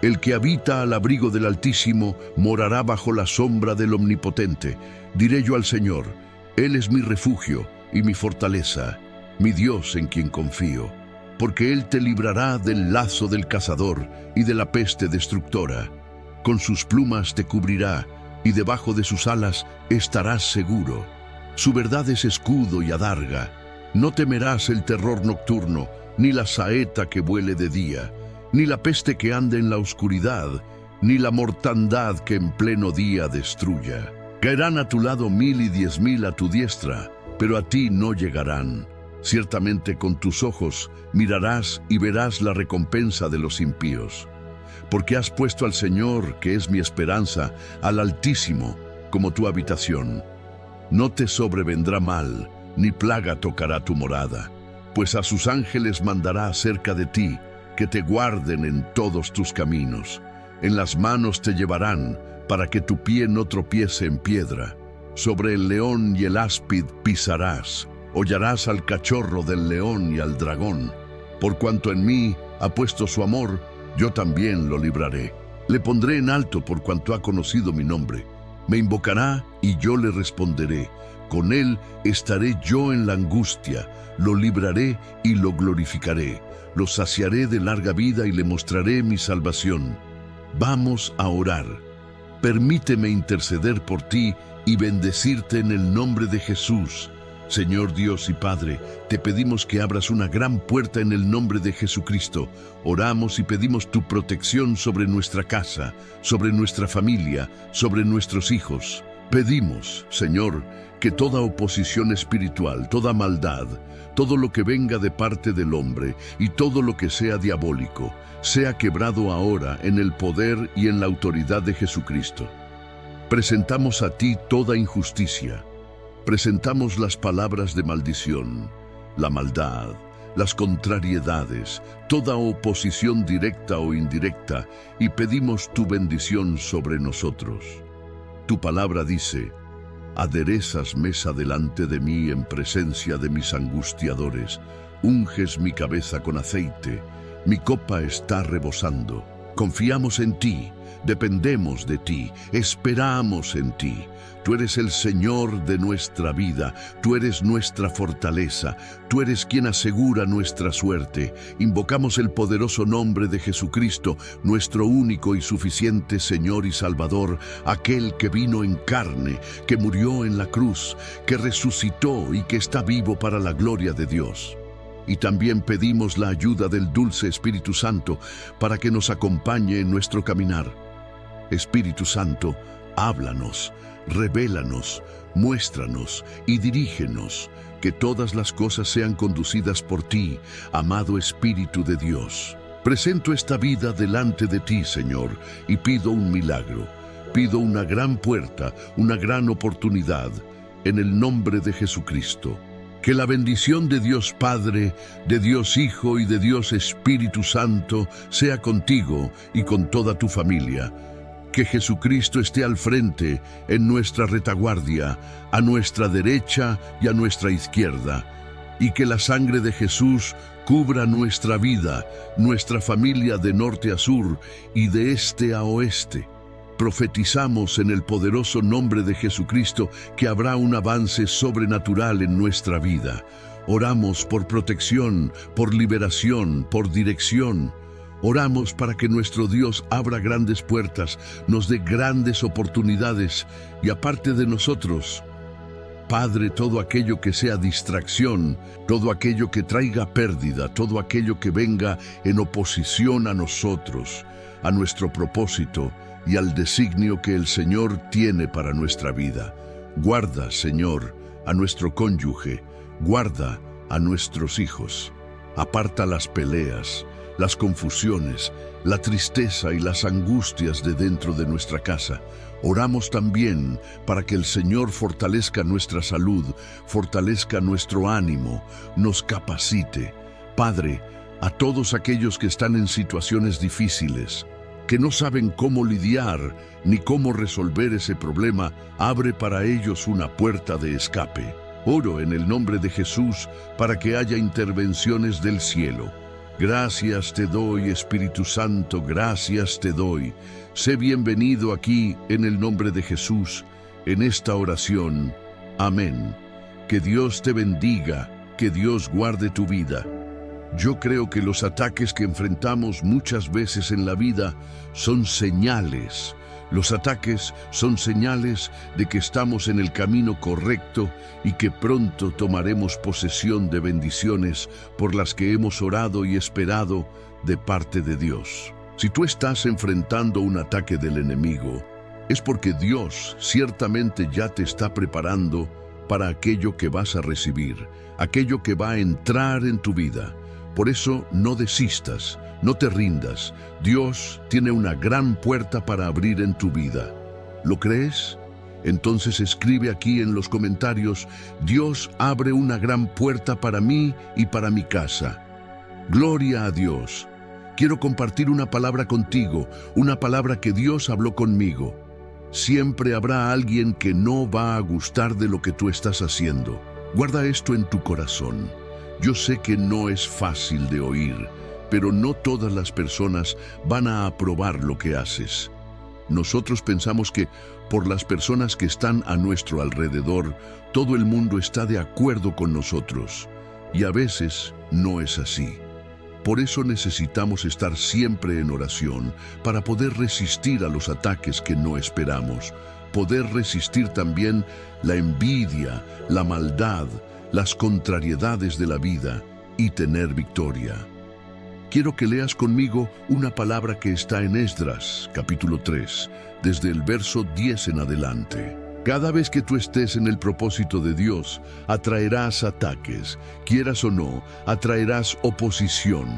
El que habita al abrigo del Altísimo morará bajo la sombra del Omnipotente. Diré yo al Señor, Él es mi refugio y mi fortaleza, mi Dios en quien confío. Porque Él te librará del lazo del cazador y de la peste destructora. Con sus plumas te cubrirá, y debajo de sus alas estarás seguro. Su verdad es escudo y adarga. No temerás el terror nocturno, ni la saeta que vuele de día, ni la peste que ande en la oscuridad, ni la mortandad que en pleno día destruya. Caerán a tu lado 1000 y 10.000 a tu diestra, pero a ti no llegarán. Ciertamente con tus ojos mirarás y verás la recompensa de los impíos. Porque has puesto al Señor, que es mi esperanza, al Altísimo, como tu habitación. No te sobrevendrá mal, ni plaga tocará tu morada, pues a sus ángeles mandará acerca de ti, que te guarden en todos tus caminos. En las manos te llevarán, para que tu pie no tropiece en piedra. Sobre el león y el áspid pisarás. Hollarás al cachorro del león y al dragón. Por cuanto en mí ha puesto su amor, yo también lo libraré. Le pondré en alto por cuanto ha conocido mi nombre. Me invocará y yo le responderé. Con él estaré yo en la angustia. Lo libraré y lo glorificaré. Lo saciaré de larga vida y le mostraré mi salvación. Vamos a orar. Permíteme interceder por ti y bendecirte en el nombre de Jesús. Señor Dios y Padre, te pedimos que abras una gran puerta en el nombre de Jesucristo. Oramos y pedimos tu protección sobre nuestra casa, sobre nuestra familia, sobre nuestros hijos. Pedimos, Señor, que toda oposición espiritual, toda maldad, todo lo que venga de parte del hombre y todo lo que sea diabólico, sea quebrado ahora en el poder y en la autoridad de Jesucristo. Presentamos a ti toda injusticia. Presentamos las palabras de maldición, la maldad, las contrariedades, toda oposición directa o indirecta, y pedimos tu bendición sobre nosotros. Tu palabra dice: aderezas mesa delante de mí en presencia de mis angustiadores, unges mi cabeza con aceite, mi copa está rebosando. Confiamos en ti, dependemos de ti, esperamos en ti. Tú eres el Señor de nuestra vida, tú eres nuestra fortaleza, tú eres quien asegura nuestra suerte. Invocamos el poderoso nombre de Jesucristo, nuestro único y suficiente Señor y Salvador, aquel que vino en carne, que murió en la cruz, que resucitó y que está vivo para la gloria de Dios. Y también pedimos la ayuda del dulce Espíritu Santo para que nos acompañe en nuestro caminar. Espíritu Santo, háblanos, revélanos, muéstranos y dirígenos, que todas las cosas sean conducidas por ti, amado Espíritu de Dios. Presento esta vida delante de ti, Señor, y pido un milagro. Pido una gran puerta, una gran oportunidad, en el nombre de Jesucristo. Que la bendición de Dios Padre, de Dios Hijo y de Dios Espíritu Santo sea contigo y con toda tu familia. Que Jesucristo esté al frente, en nuestra retaguardia, a nuestra derecha y a nuestra izquierda. Y que la sangre de Jesús cubra nuestra vida, nuestra familia de norte a sur y de este a oeste. Profetizamos en el poderoso nombre de Jesucristo que habrá un avance sobrenatural en nuestra vida. Oramos por protección, por liberación, por dirección. Oramos para que nuestro Dios abra grandes puertas, nos dé grandes oportunidades y aparte de nosotros, Padre, todo aquello que sea distracción, todo aquello que traiga pérdida, todo aquello que venga en oposición a nosotros, a nuestro propósito y al designio que el Señor tiene para nuestra vida. Guarda, Señor, a nuestro cónyuge, guarda a nuestros hijos. Aparta las peleas, las confusiones, la tristeza y las angustias de dentro de nuestra casa. Oramos también para que el Señor fortalezca nuestra salud, fortalezca nuestro ánimo, nos capacite. Padre, a todos aquellos que están en situaciones difíciles, que no saben cómo lidiar ni cómo resolver ese problema, abre para ellos una puerta de escape. Oro en el nombre de Jesús para que haya intervenciones del cielo. Gracias te doy, Espíritu Santo, gracias te doy. Sé bienvenido aquí en el nombre de Jesús, en esta oración. Amén. Que Dios te bendiga, que Dios guarde tu vida. Yo creo que los ataques que enfrentamos muchas veces en la vida son señales. Los ataques son señales de que estamos en el camino correcto y que pronto tomaremos posesión de bendiciones por las que hemos orado y esperado de parte de Dios. Si tú estás enfrentando un ataque del enemigo, es porque Dios ciertamente ya te está preparando para aquello que vas a recibir, aquello que va a entrar en tu vida. Por eso no desistas, no te rindas. Dios tiene una gran puerta para abrir en tu vida. ¿Lo crees? Entonces escribe aquí en los comentarios: Dios abre una gran puerta para mí y para mi casa. Gloria a Dios. Quiero compartir una palabra contigo, una palabra que Dios habló conmigo. Siempre habrá alguien que no va a gustar de lo que tú estás haciendo. Guarda esto en tu corazón. Yo sé que no es fácil de oír, pero no todas las personas van a aprobar lo que haces. Nosotros pensamos que por las personas que están a nuestro alrededor, todo el mundo está de acuerdo con nosotros. Y a veces no es así. Por eso necesitamos estar siempre en oración para poder resistir a los ataques que no esperamos, poder resistir también la envidia, la maldad, las contrariedades de la vida y tener victoria. Quiero que leas conmigo una palabra que está en Esdras, capítulo 3, desde el verso 10 en adelante. Cada vez que tú estés en el propósito de Dios, atraerás ataques, quieras o no, atraerás oposición.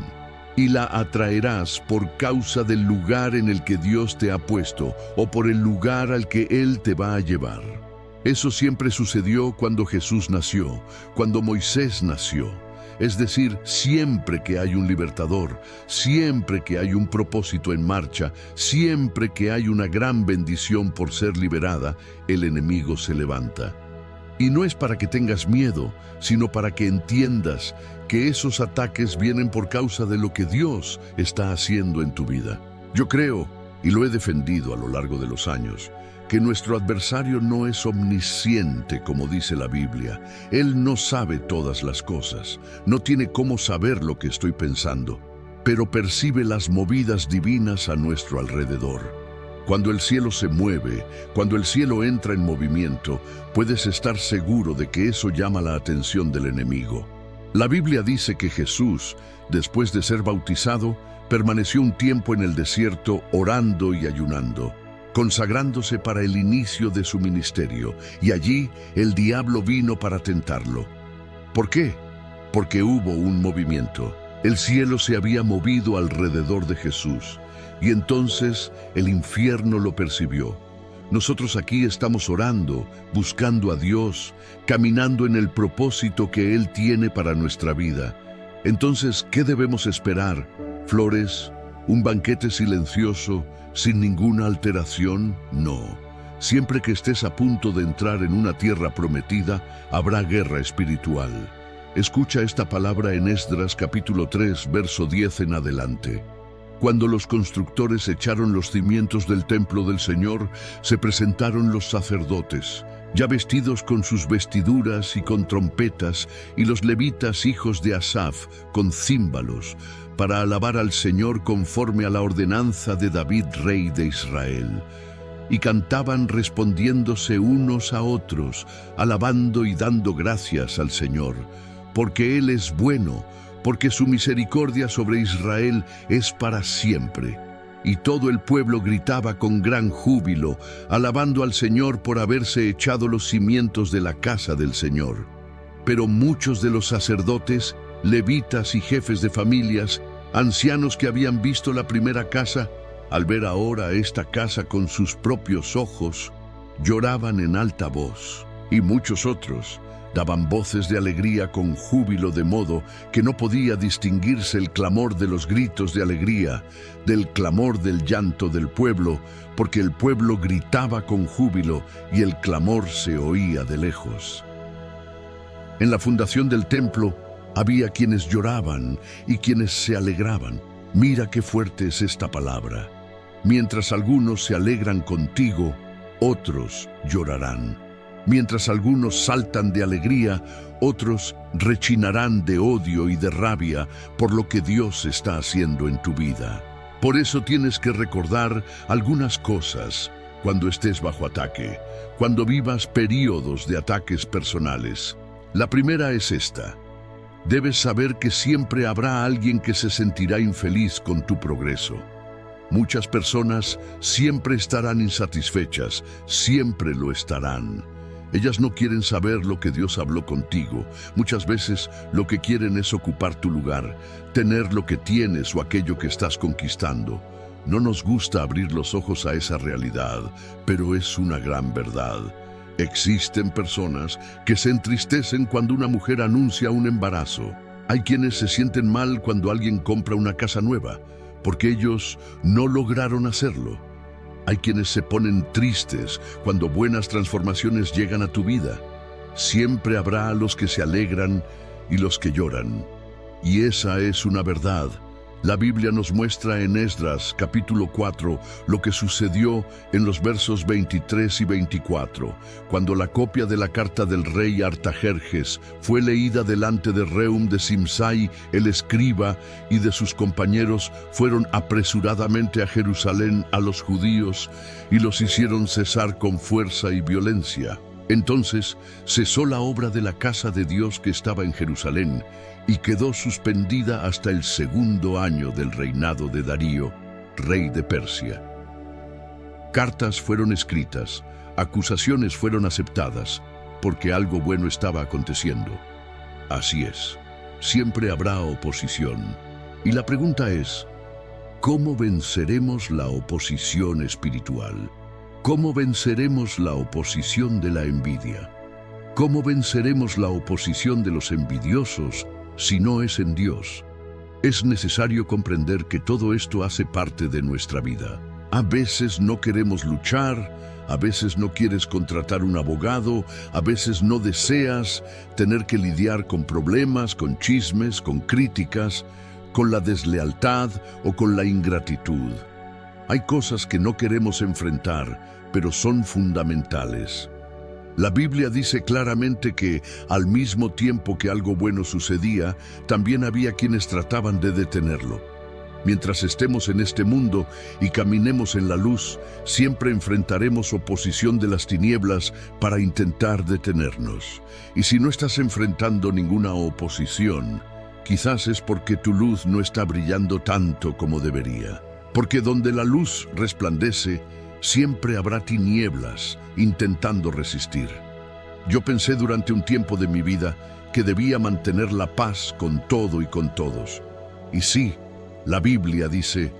Y la atraerás por causa del lugar en el que Dios te ha puesto o por el lugar al que Él te va a llevar. Eso siempre sucedió cuando Jesús nació, cuando Moisés nació. Es decir, siempre que hay un libertador, siempre que hay un propósito en marcha, siempre que hay una gran bendición por ser liberada, el enemigo se levanta. Y no es para que tengas miedo, sino para que entiendas que esos ataques vienen por causa de lo que Dios está haciendo en tu vida. Yo creo, y lo he defendido a lo largo de los años, que nuestro adversario no es omnisciente, como dice la Biblia. Él no sabe todas las cosas, no tiene cómo saber lo que estoy pensando, pero percibe las movidas divinas a nuestro alrededor. Cuando el cielo se mueve, cuando el cielo entra en movimiento, puedes estar seguro de que eso llama la atención del enemigo. La Biblia dice que Jesús, después de ser bautizado, permaneció un tiempo en el desierto orando y ayunando, consagrándose para el inicio de su ministerio, y allí el diablo vino para tentarlo. ¿Por qué? Porque hubo un movimiento. El cielo se había movido alrededor de Jesús, y entonces el infierno lo percibió. Nosotros aquí estamos orando, buscando a Dios, caminando en el propósito que Él tiene para nuestra vida. Entonces, ¿qué debemos esperar? ¿Flores? ¿Un banquete silencioso, sin ninguna alteración? No. Siempre que estés a punto de entrar en una tierra prometida, habrá guerra espiritual. Escucha esta palabra en Esdras capítulo 3, verso 10 en adelante. Cuando los constructores echaron los cimientos del templo del Señor, se presentaron los sacerdotes, ya vestidos con sus vestiduras y con trompetas, y los levitas hijos de Asaf, con címbalos, para alabar al Señor conforme a la ordenanza de David, rey de Israel. Y cantaban respondiéndose unos a otros, alabando y dando gracias al Señor, porque Él es bueno, porque su misericordia sobre Israel es para siempre. Y todo el pueblo gritaba con gran júbilo, alabando al Señor por haberse echado los cimientos de la casa del Señor. Pero muchos de los sacerdotes, levitas y jefes de familias, ancianos que habían visto la primera casa, al ver ahora esta casa con sus propios ojos, lloraban en alta voz. Y muchos otros daban voces de alegría con júbilo, de modo que no podía distinguirse el clamor de los gritos de alegría del clamor del llanto del pueblo, porque el pueblo gritaba con júbilo y el clamor se oía de lejos. En la fundación del templo había quienes lloraban y quienes se alegraban. Mira qué fuerte es esta palabra. Mientras algunos se alegran contigo, otros llorarán. Mientras algunos saltan de alegría, otros rechinarán de odio y de rabia por lo que Dios está haciendo en tu vida. Por eso tienes que recordar algunas cosas cuando estés bajo ataque, cuando vivas períodos de ataques personales. La primera es esta: debes saber que siempre habrá alguien que se sentirá infeliz con tu progreso. Muchas personas siempre estarán insatisfechas, siempre lo estarán. Ellas no quieren saber lo que Dios habló contigo. Muchas veces lo que quieren es ocupar tu lugar, tener lo que tienes o aquello que estás conquistando. No nos gusta abrir los ojos a esa realidad, pero es una gran verdad. Existen personas que se entristecen cuando una mujer anuncia un embarazo. Hay quienes se sienten mal cuando alguien compra una casa nueva, porque ellos no lograron hacerlo. Hay quienes se ponen tristes cuando buenas transformaciones llegan a tu vida. Siempre habrá los que se alegran y los que lloran. Y esa es una verdad. La Biblia nos muestra en Esdras, capítulo 4, lo que sucedió en los versos 23 y 24, cuando la copia de la carta del rey Artajerjes fue leída delante de Rehum de Simsai, el escriba, y de sus compañeros. Fueron apresuradamente a Jerusalén a los judíos y los hicieron cesar con fuerza y violencia. Entonces cesó la obra de la casa de Dios que estaba en Jerusalén, y quedó suspendida hasta el 2.º año del reinado de Darío, rey de Persia. Cartas fueron escritas, acusaciones fueron aceptadas, porque algo bueno estaba aconteciendo. Así es, siempre habrá oposición. Y la pregunta es, ¿cómo venceremos la oposición espiritual? ¿Cómo venceremos la oposición de la envidia? ¿Cómo venceremos la oposición de los envidiosos si no es en Dios? Es necesario comprender que todo esto hace parte de nuestra vida. A veces no queremos luchar, a veces no quieres contratar un abogado, a veces no deseas tener que lidiar con problemas, con chismes, con críticas, con la deslealtad o con la ingratitud. Hay cosas que no queremos enfrentar, pero son fundamentales. La Biblia dice claramente que, al mismo tiempo que algo bueno sucedía, también había quienes trataban de detenerlo. Mientras estemos en este mundo y caminemos en la luz, siempre enfrentaremos oposición de las tinieblas para intentar detenernos. Y si no estás enfrentando ninguna oposición, quizás es porque tu luz no está brillando tanto como debería. Porque donde la luz resplandece, siempre habrá tinieblas intentando resistir. Yo pensé durante un tiempo de mi vida que debía mantener la paz con todo y con todos. Y sí, la Biblia dice,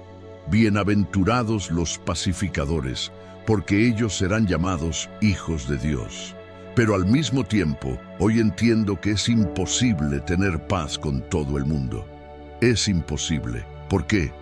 bienaventurados los pacificadores, porque ellos serán llamados hijos de Dios. Pero al mismo tiempo, hoy entiendo que es imposible tener paz con todo el mundo. Es imposible. ¿Por qué?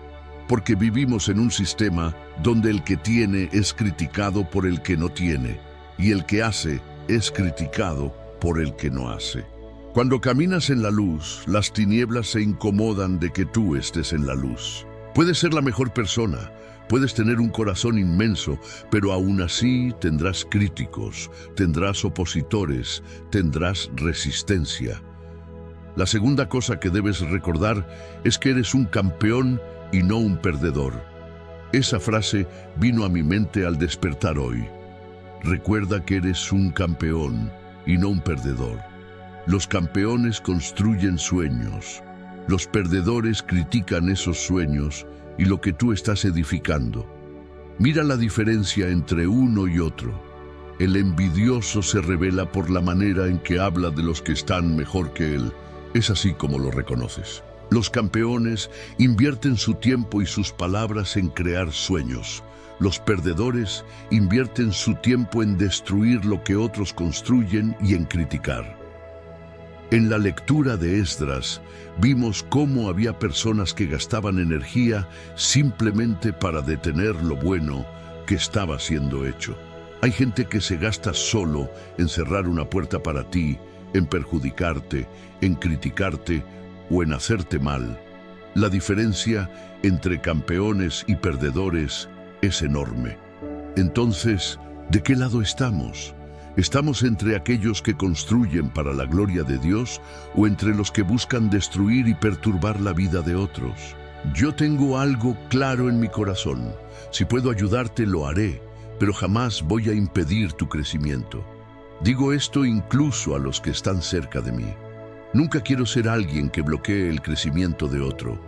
Porque vivimos en un sistema donde el que tiene es criticado por el que no tiene, y el que hace es criticado por el que no hace. Cuando caminas en la luz, las tinieblas se incomodan de que tú estés en la luz. Puedes ser la mejor persona, puedes tener un corazón inmenso, pero aún así tendrás críticos, tendrás opositores, tendrás resistencia. La segunda cosa que debes recordar es que eres un campeón y no un perdedor. Esa frase vino a mi mente al despertar hoy. Recuerda que eres un campeón y no un perdedor. Los campeones construyen sueños. Los perdedores critican esos sueños y lo que tú estás edificando. Mira la diferencia entre uno y otro. El envidioso se revela por la manera en que habla de los que están mejor que él. Es así como lo reconoces. Los campeones invierten su tiempo y sus palabras en crear sueños. Los perdedores invierten su tiempo en destruir lo que otros construyen y en criticar. En la lectura de Esdras, vimos cómo había personas que gastaban energía simplemente para detener lo bueno que estaba siendo hecho. Hay gente que se gasta solo en cerrar una puerta para ti, en perjudicarte, en criticarte o en hacerte mal. La diferencia entre campeones y perdedores es enorme. Entonces, ¿de qué lado estamos? ¿Estamos entre aquellos que construyen para la gloria de Dios o entre los que buscan destruir y perturbar la vida de otros? Yo tengo algo claro en mi corazón. Si puedo ayudarte, lo haré, pero jamás voy a impedir tu crecimiento. Digo esto incluso a los que están cerca de mí. Nunca quiero ser alguien que bloquee el crecimiento de otro,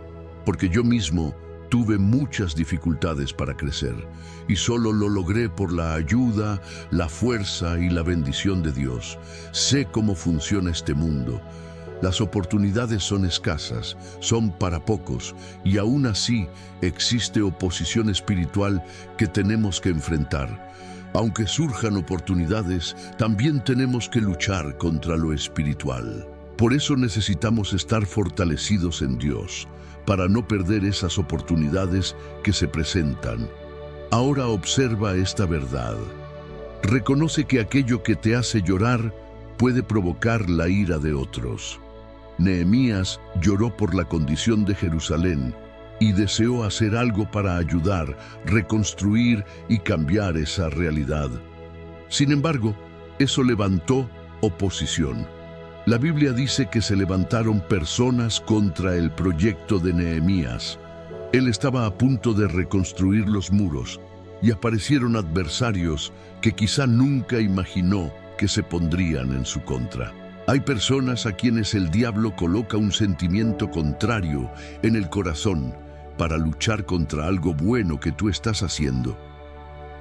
porque yo mismo tuve muchas dificultades para crecer y solo lo logré por la ayuda, la fuerza y la bendición de Dios. Sé cómo funciona este mundo. Las oportunidades son escasas, son para pocos y aún así existe oposición espiritual que tenemos que enfrentar. Aunque surjan oportunidades, también tenemos que luchar contra lo espiritual. Por eso necesitamos estar fortalecidos en Dios, para no perder esas oportunidades que se presentan. Ahora observa esta verdad. Reconoce que aquello que te hace llorar puede provocar la ira de otros. Nehemías lloró por la condición de Jerusalén y deseó hacer algo para ayudar, reconstruir y cambiar esa realidad. Sin embargo, eso levantó oposición. La Biblia dice que se levantaron personas contra el proyecto de Nehemías. Él estaba a punto de reconstruir los muros y aparecieron adversarios que quizá nunca imaginó que se pondrían en su contra. Hay personas a quienes el diablo coloca un sentimiento contrario en el corazón para luchar contra algo bueno que tú estás haciendo.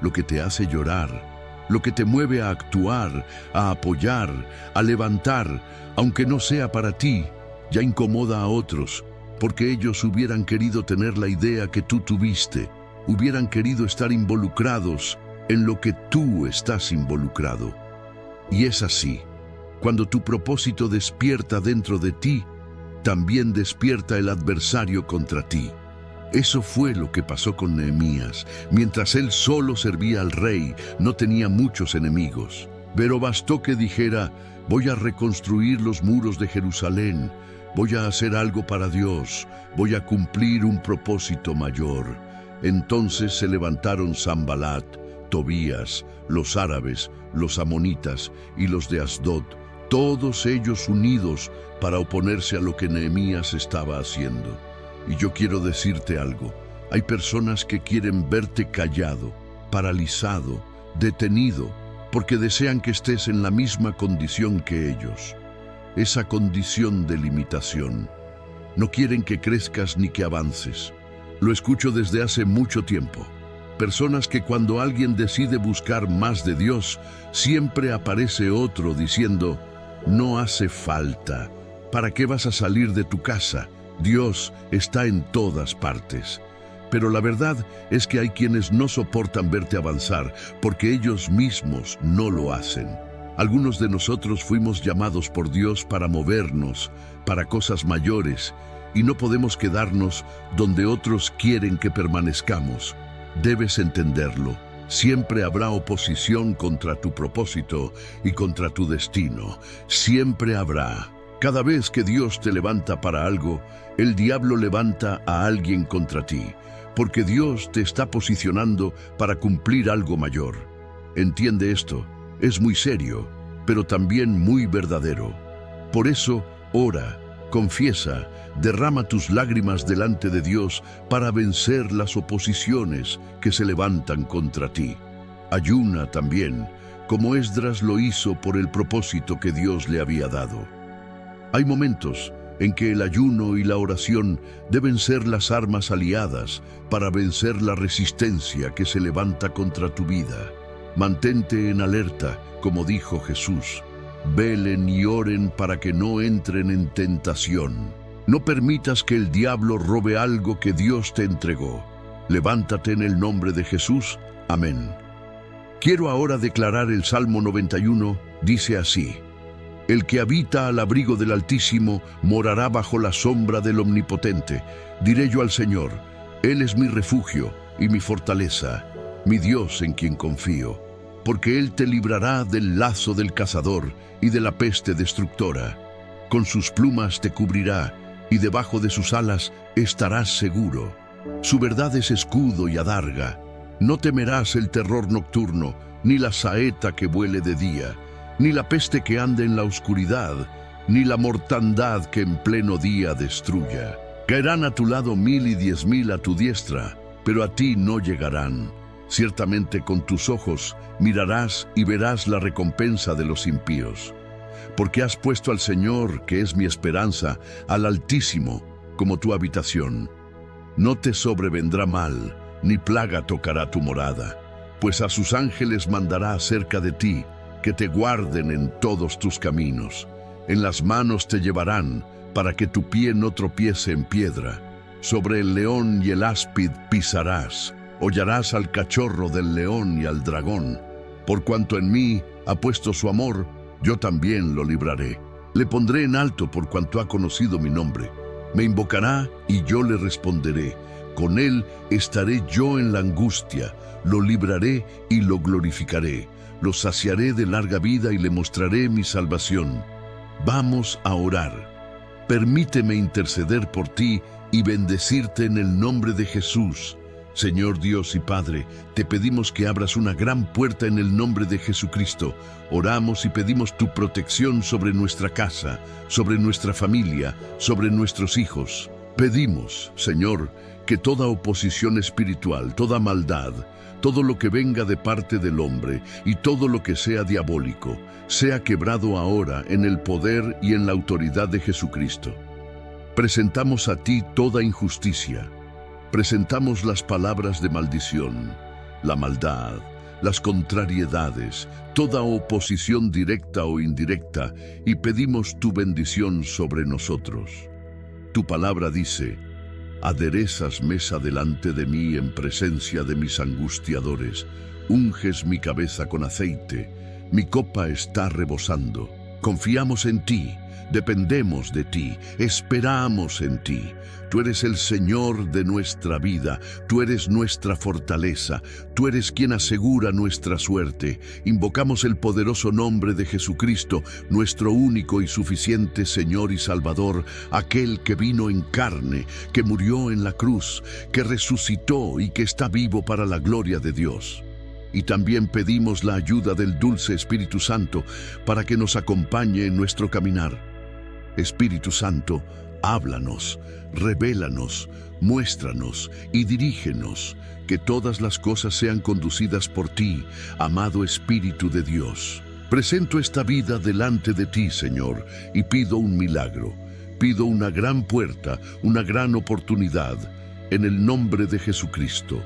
Lo que te hace llorar, lo que te mueve a actuar, a apoyar, a levantar, aunque no sea para ti, ya incomoda a otros, porque ellos hubieran querido tener la idea que tú tuviste, hubieran querido estar involucrados en lo que tú estás involucrado. Y es así, cuando tu propósito despierta dentro de ti, también despierta el adversario contra ti. Eso fue lo que pasó con Nehemías. Mientras él solo servía al rey, no tenía muchos enemigos. Pero bastó que dijera: voy a reconstruir los muros de Jerusalén, voy a hacer algo para Dios, voy a cumplir un propósito mayor. Entonces se levantaron Sanbalat, Tobías, los árabes, los amonitas y los de Asdod, todos ellos unidos para oponerse a lo que Nehemías estaba haciendo. Y yo quiero decirte algo. Hay personas que quieren verte callado, paralizado, detenido, porque desean que estés en la misma condición que ellos. Esa condición de limitación. No quieren que crezcas ni que avances. Lo escucho desde hace mucho tiempo. Personas que cuando alguien decide buscar más de Dios, siempre aparece otro diciendo: no hace falta. ¿Para qué vas a salir de tu casa? Dios está en todas partes. Pero la verdad es que hay quienes no soportan verte avanzar porque ellos mismos no lo hacen. Algunos de nosotros fuimos llamados por Dios para movernos, para cosas mayores, y no podemos quedarnos donde otros quieren que permanezcamos. Debes entenderlo. Siempre habrá oposición contra tu propósito y contra tu destino. Siempre habrá. Cada vez que Dios te levanta para algo, el diablo levanta a alguien contra ti, porque Dios te está posicionando para cumplir algo mayor. Entiende esto, es muy serio, pero también muy verdadero. Por eso, ora, confiesa, derrama tus lágrimas delante de Dios para vencer las oposiciones que se levantan contra ti. Ayuna también, como Esdras lo hizo por el propósito que Dios le había dado. Hay momentos en que el ayuno y la oración deben ser las armas aliadas para vencer la resistencia que se levanta contra tu vida. Mantente en alerta, como dijo Jesús. Velen y oren para que no entren en tentación. No permitas que el diablo robe algo que Dios te entregó. Levántate en el nombre de Jesús. Amén. Quiero ahora declarar el Salmo 91, dice así: El que habita al abrigo del Altísimo morará bajo la sombra del Omnipotente. Diré yo al Señor, Él es mi refugio y mi fortaleza, mi Dios en quien confío. Porque Él te librará del lazo del cazador y de la peste destructora. Con sus plumas te cubrirá, y debajo de sus alas estarás seguro. Su verdad es escudo y adarga. No temerás el terror nocturno, ni la saeta que vuele de día, ni la peste que ande en la oscuridad, ni la mortandad que en pleno día destruya. Caerán a tu lado 1000 y 10.000 a tu diestra, pero a ti no llegarán. Ciertamente con tus ojos mirarás y verás la recompensa de los impíos. Porque has puesto al Señor, que es mi esperanza, al Altísimo, como tu habitación. No te sobrevendrá mal, ni plaga tocará tu morada, pues a sus ángeles mandará acerca de ti, que te guarden en todos tus caminos. En las manos te llevarán, para que tu pie no tropiece en piedra. Sobre el león y el áspid pisarás. Hollarás al cachorro del león y al dragón. Por cuanto en mí ha puesto su amor, yo también lo libraré. Le pondré en alto por cuanto ha conocido mi nombre. Me invocará y yo le responderé. Con él estaré yo en la angustia. Lo libraré y lo glorificaré. Lo saciaré de larga vida y le mostraré mi salvación. Vamos a orar. Permíteme interceder por ti y bendecirte en el nombre de Jesús. Señor Dios y Padre, te pedimos que abras una gran puerta en el nombre de Jesucristo. Oramos y pedimos tu protección sobre nuestra casa, sobre nuestra familia, sobre nuestros hijos. Pedimos, Señor, que toda oposición espiritual, toda maldad, todo lo que venga de parte del hombre y todo lo que sea diabólico, sea quebrado ahora en el poder y en la autoridad de Jesucristo. Presentamos a ti toda injusticia. Presentamos las palabras de maldición, la maldad, las contrariedades, toda oposición directa o indirecta, y pedimos tu bendición sobre nosotros. Tu palabra dice: aderezas mesa delante de mí en presencia de mis angustiadores, unges mi cabeza con aceite, mi copa está rebosando. Confiamos en ti, dependemos de ti, esperamos en ti. Tú eres el Señor de nuestra vida, tú eres nuestra fortaleza, tú eres quien asegura nuestra suerte. Invocamos el poderoso nombre de Jesucristo, nuestro único y suficiente Señor y Salvador, aquel que vino en carne, que murió en la cruz, que resucitó y que está vivo para la gloria de Dios. Y también pedimos la ayuda del dulce Espíritu Santo para que nos acompañe en nuestro caminar. Espíritu Santo, háblanos, revélanos, muéstranos y dirígenos, que todas las cosas sean conducidas por ti, amado Espíritu de Dios. Presento esta vida delante de ti, Señor, y pido un milagro. Pido una gran puerta, una gran oportunidad, en el nombre de Jesucristo.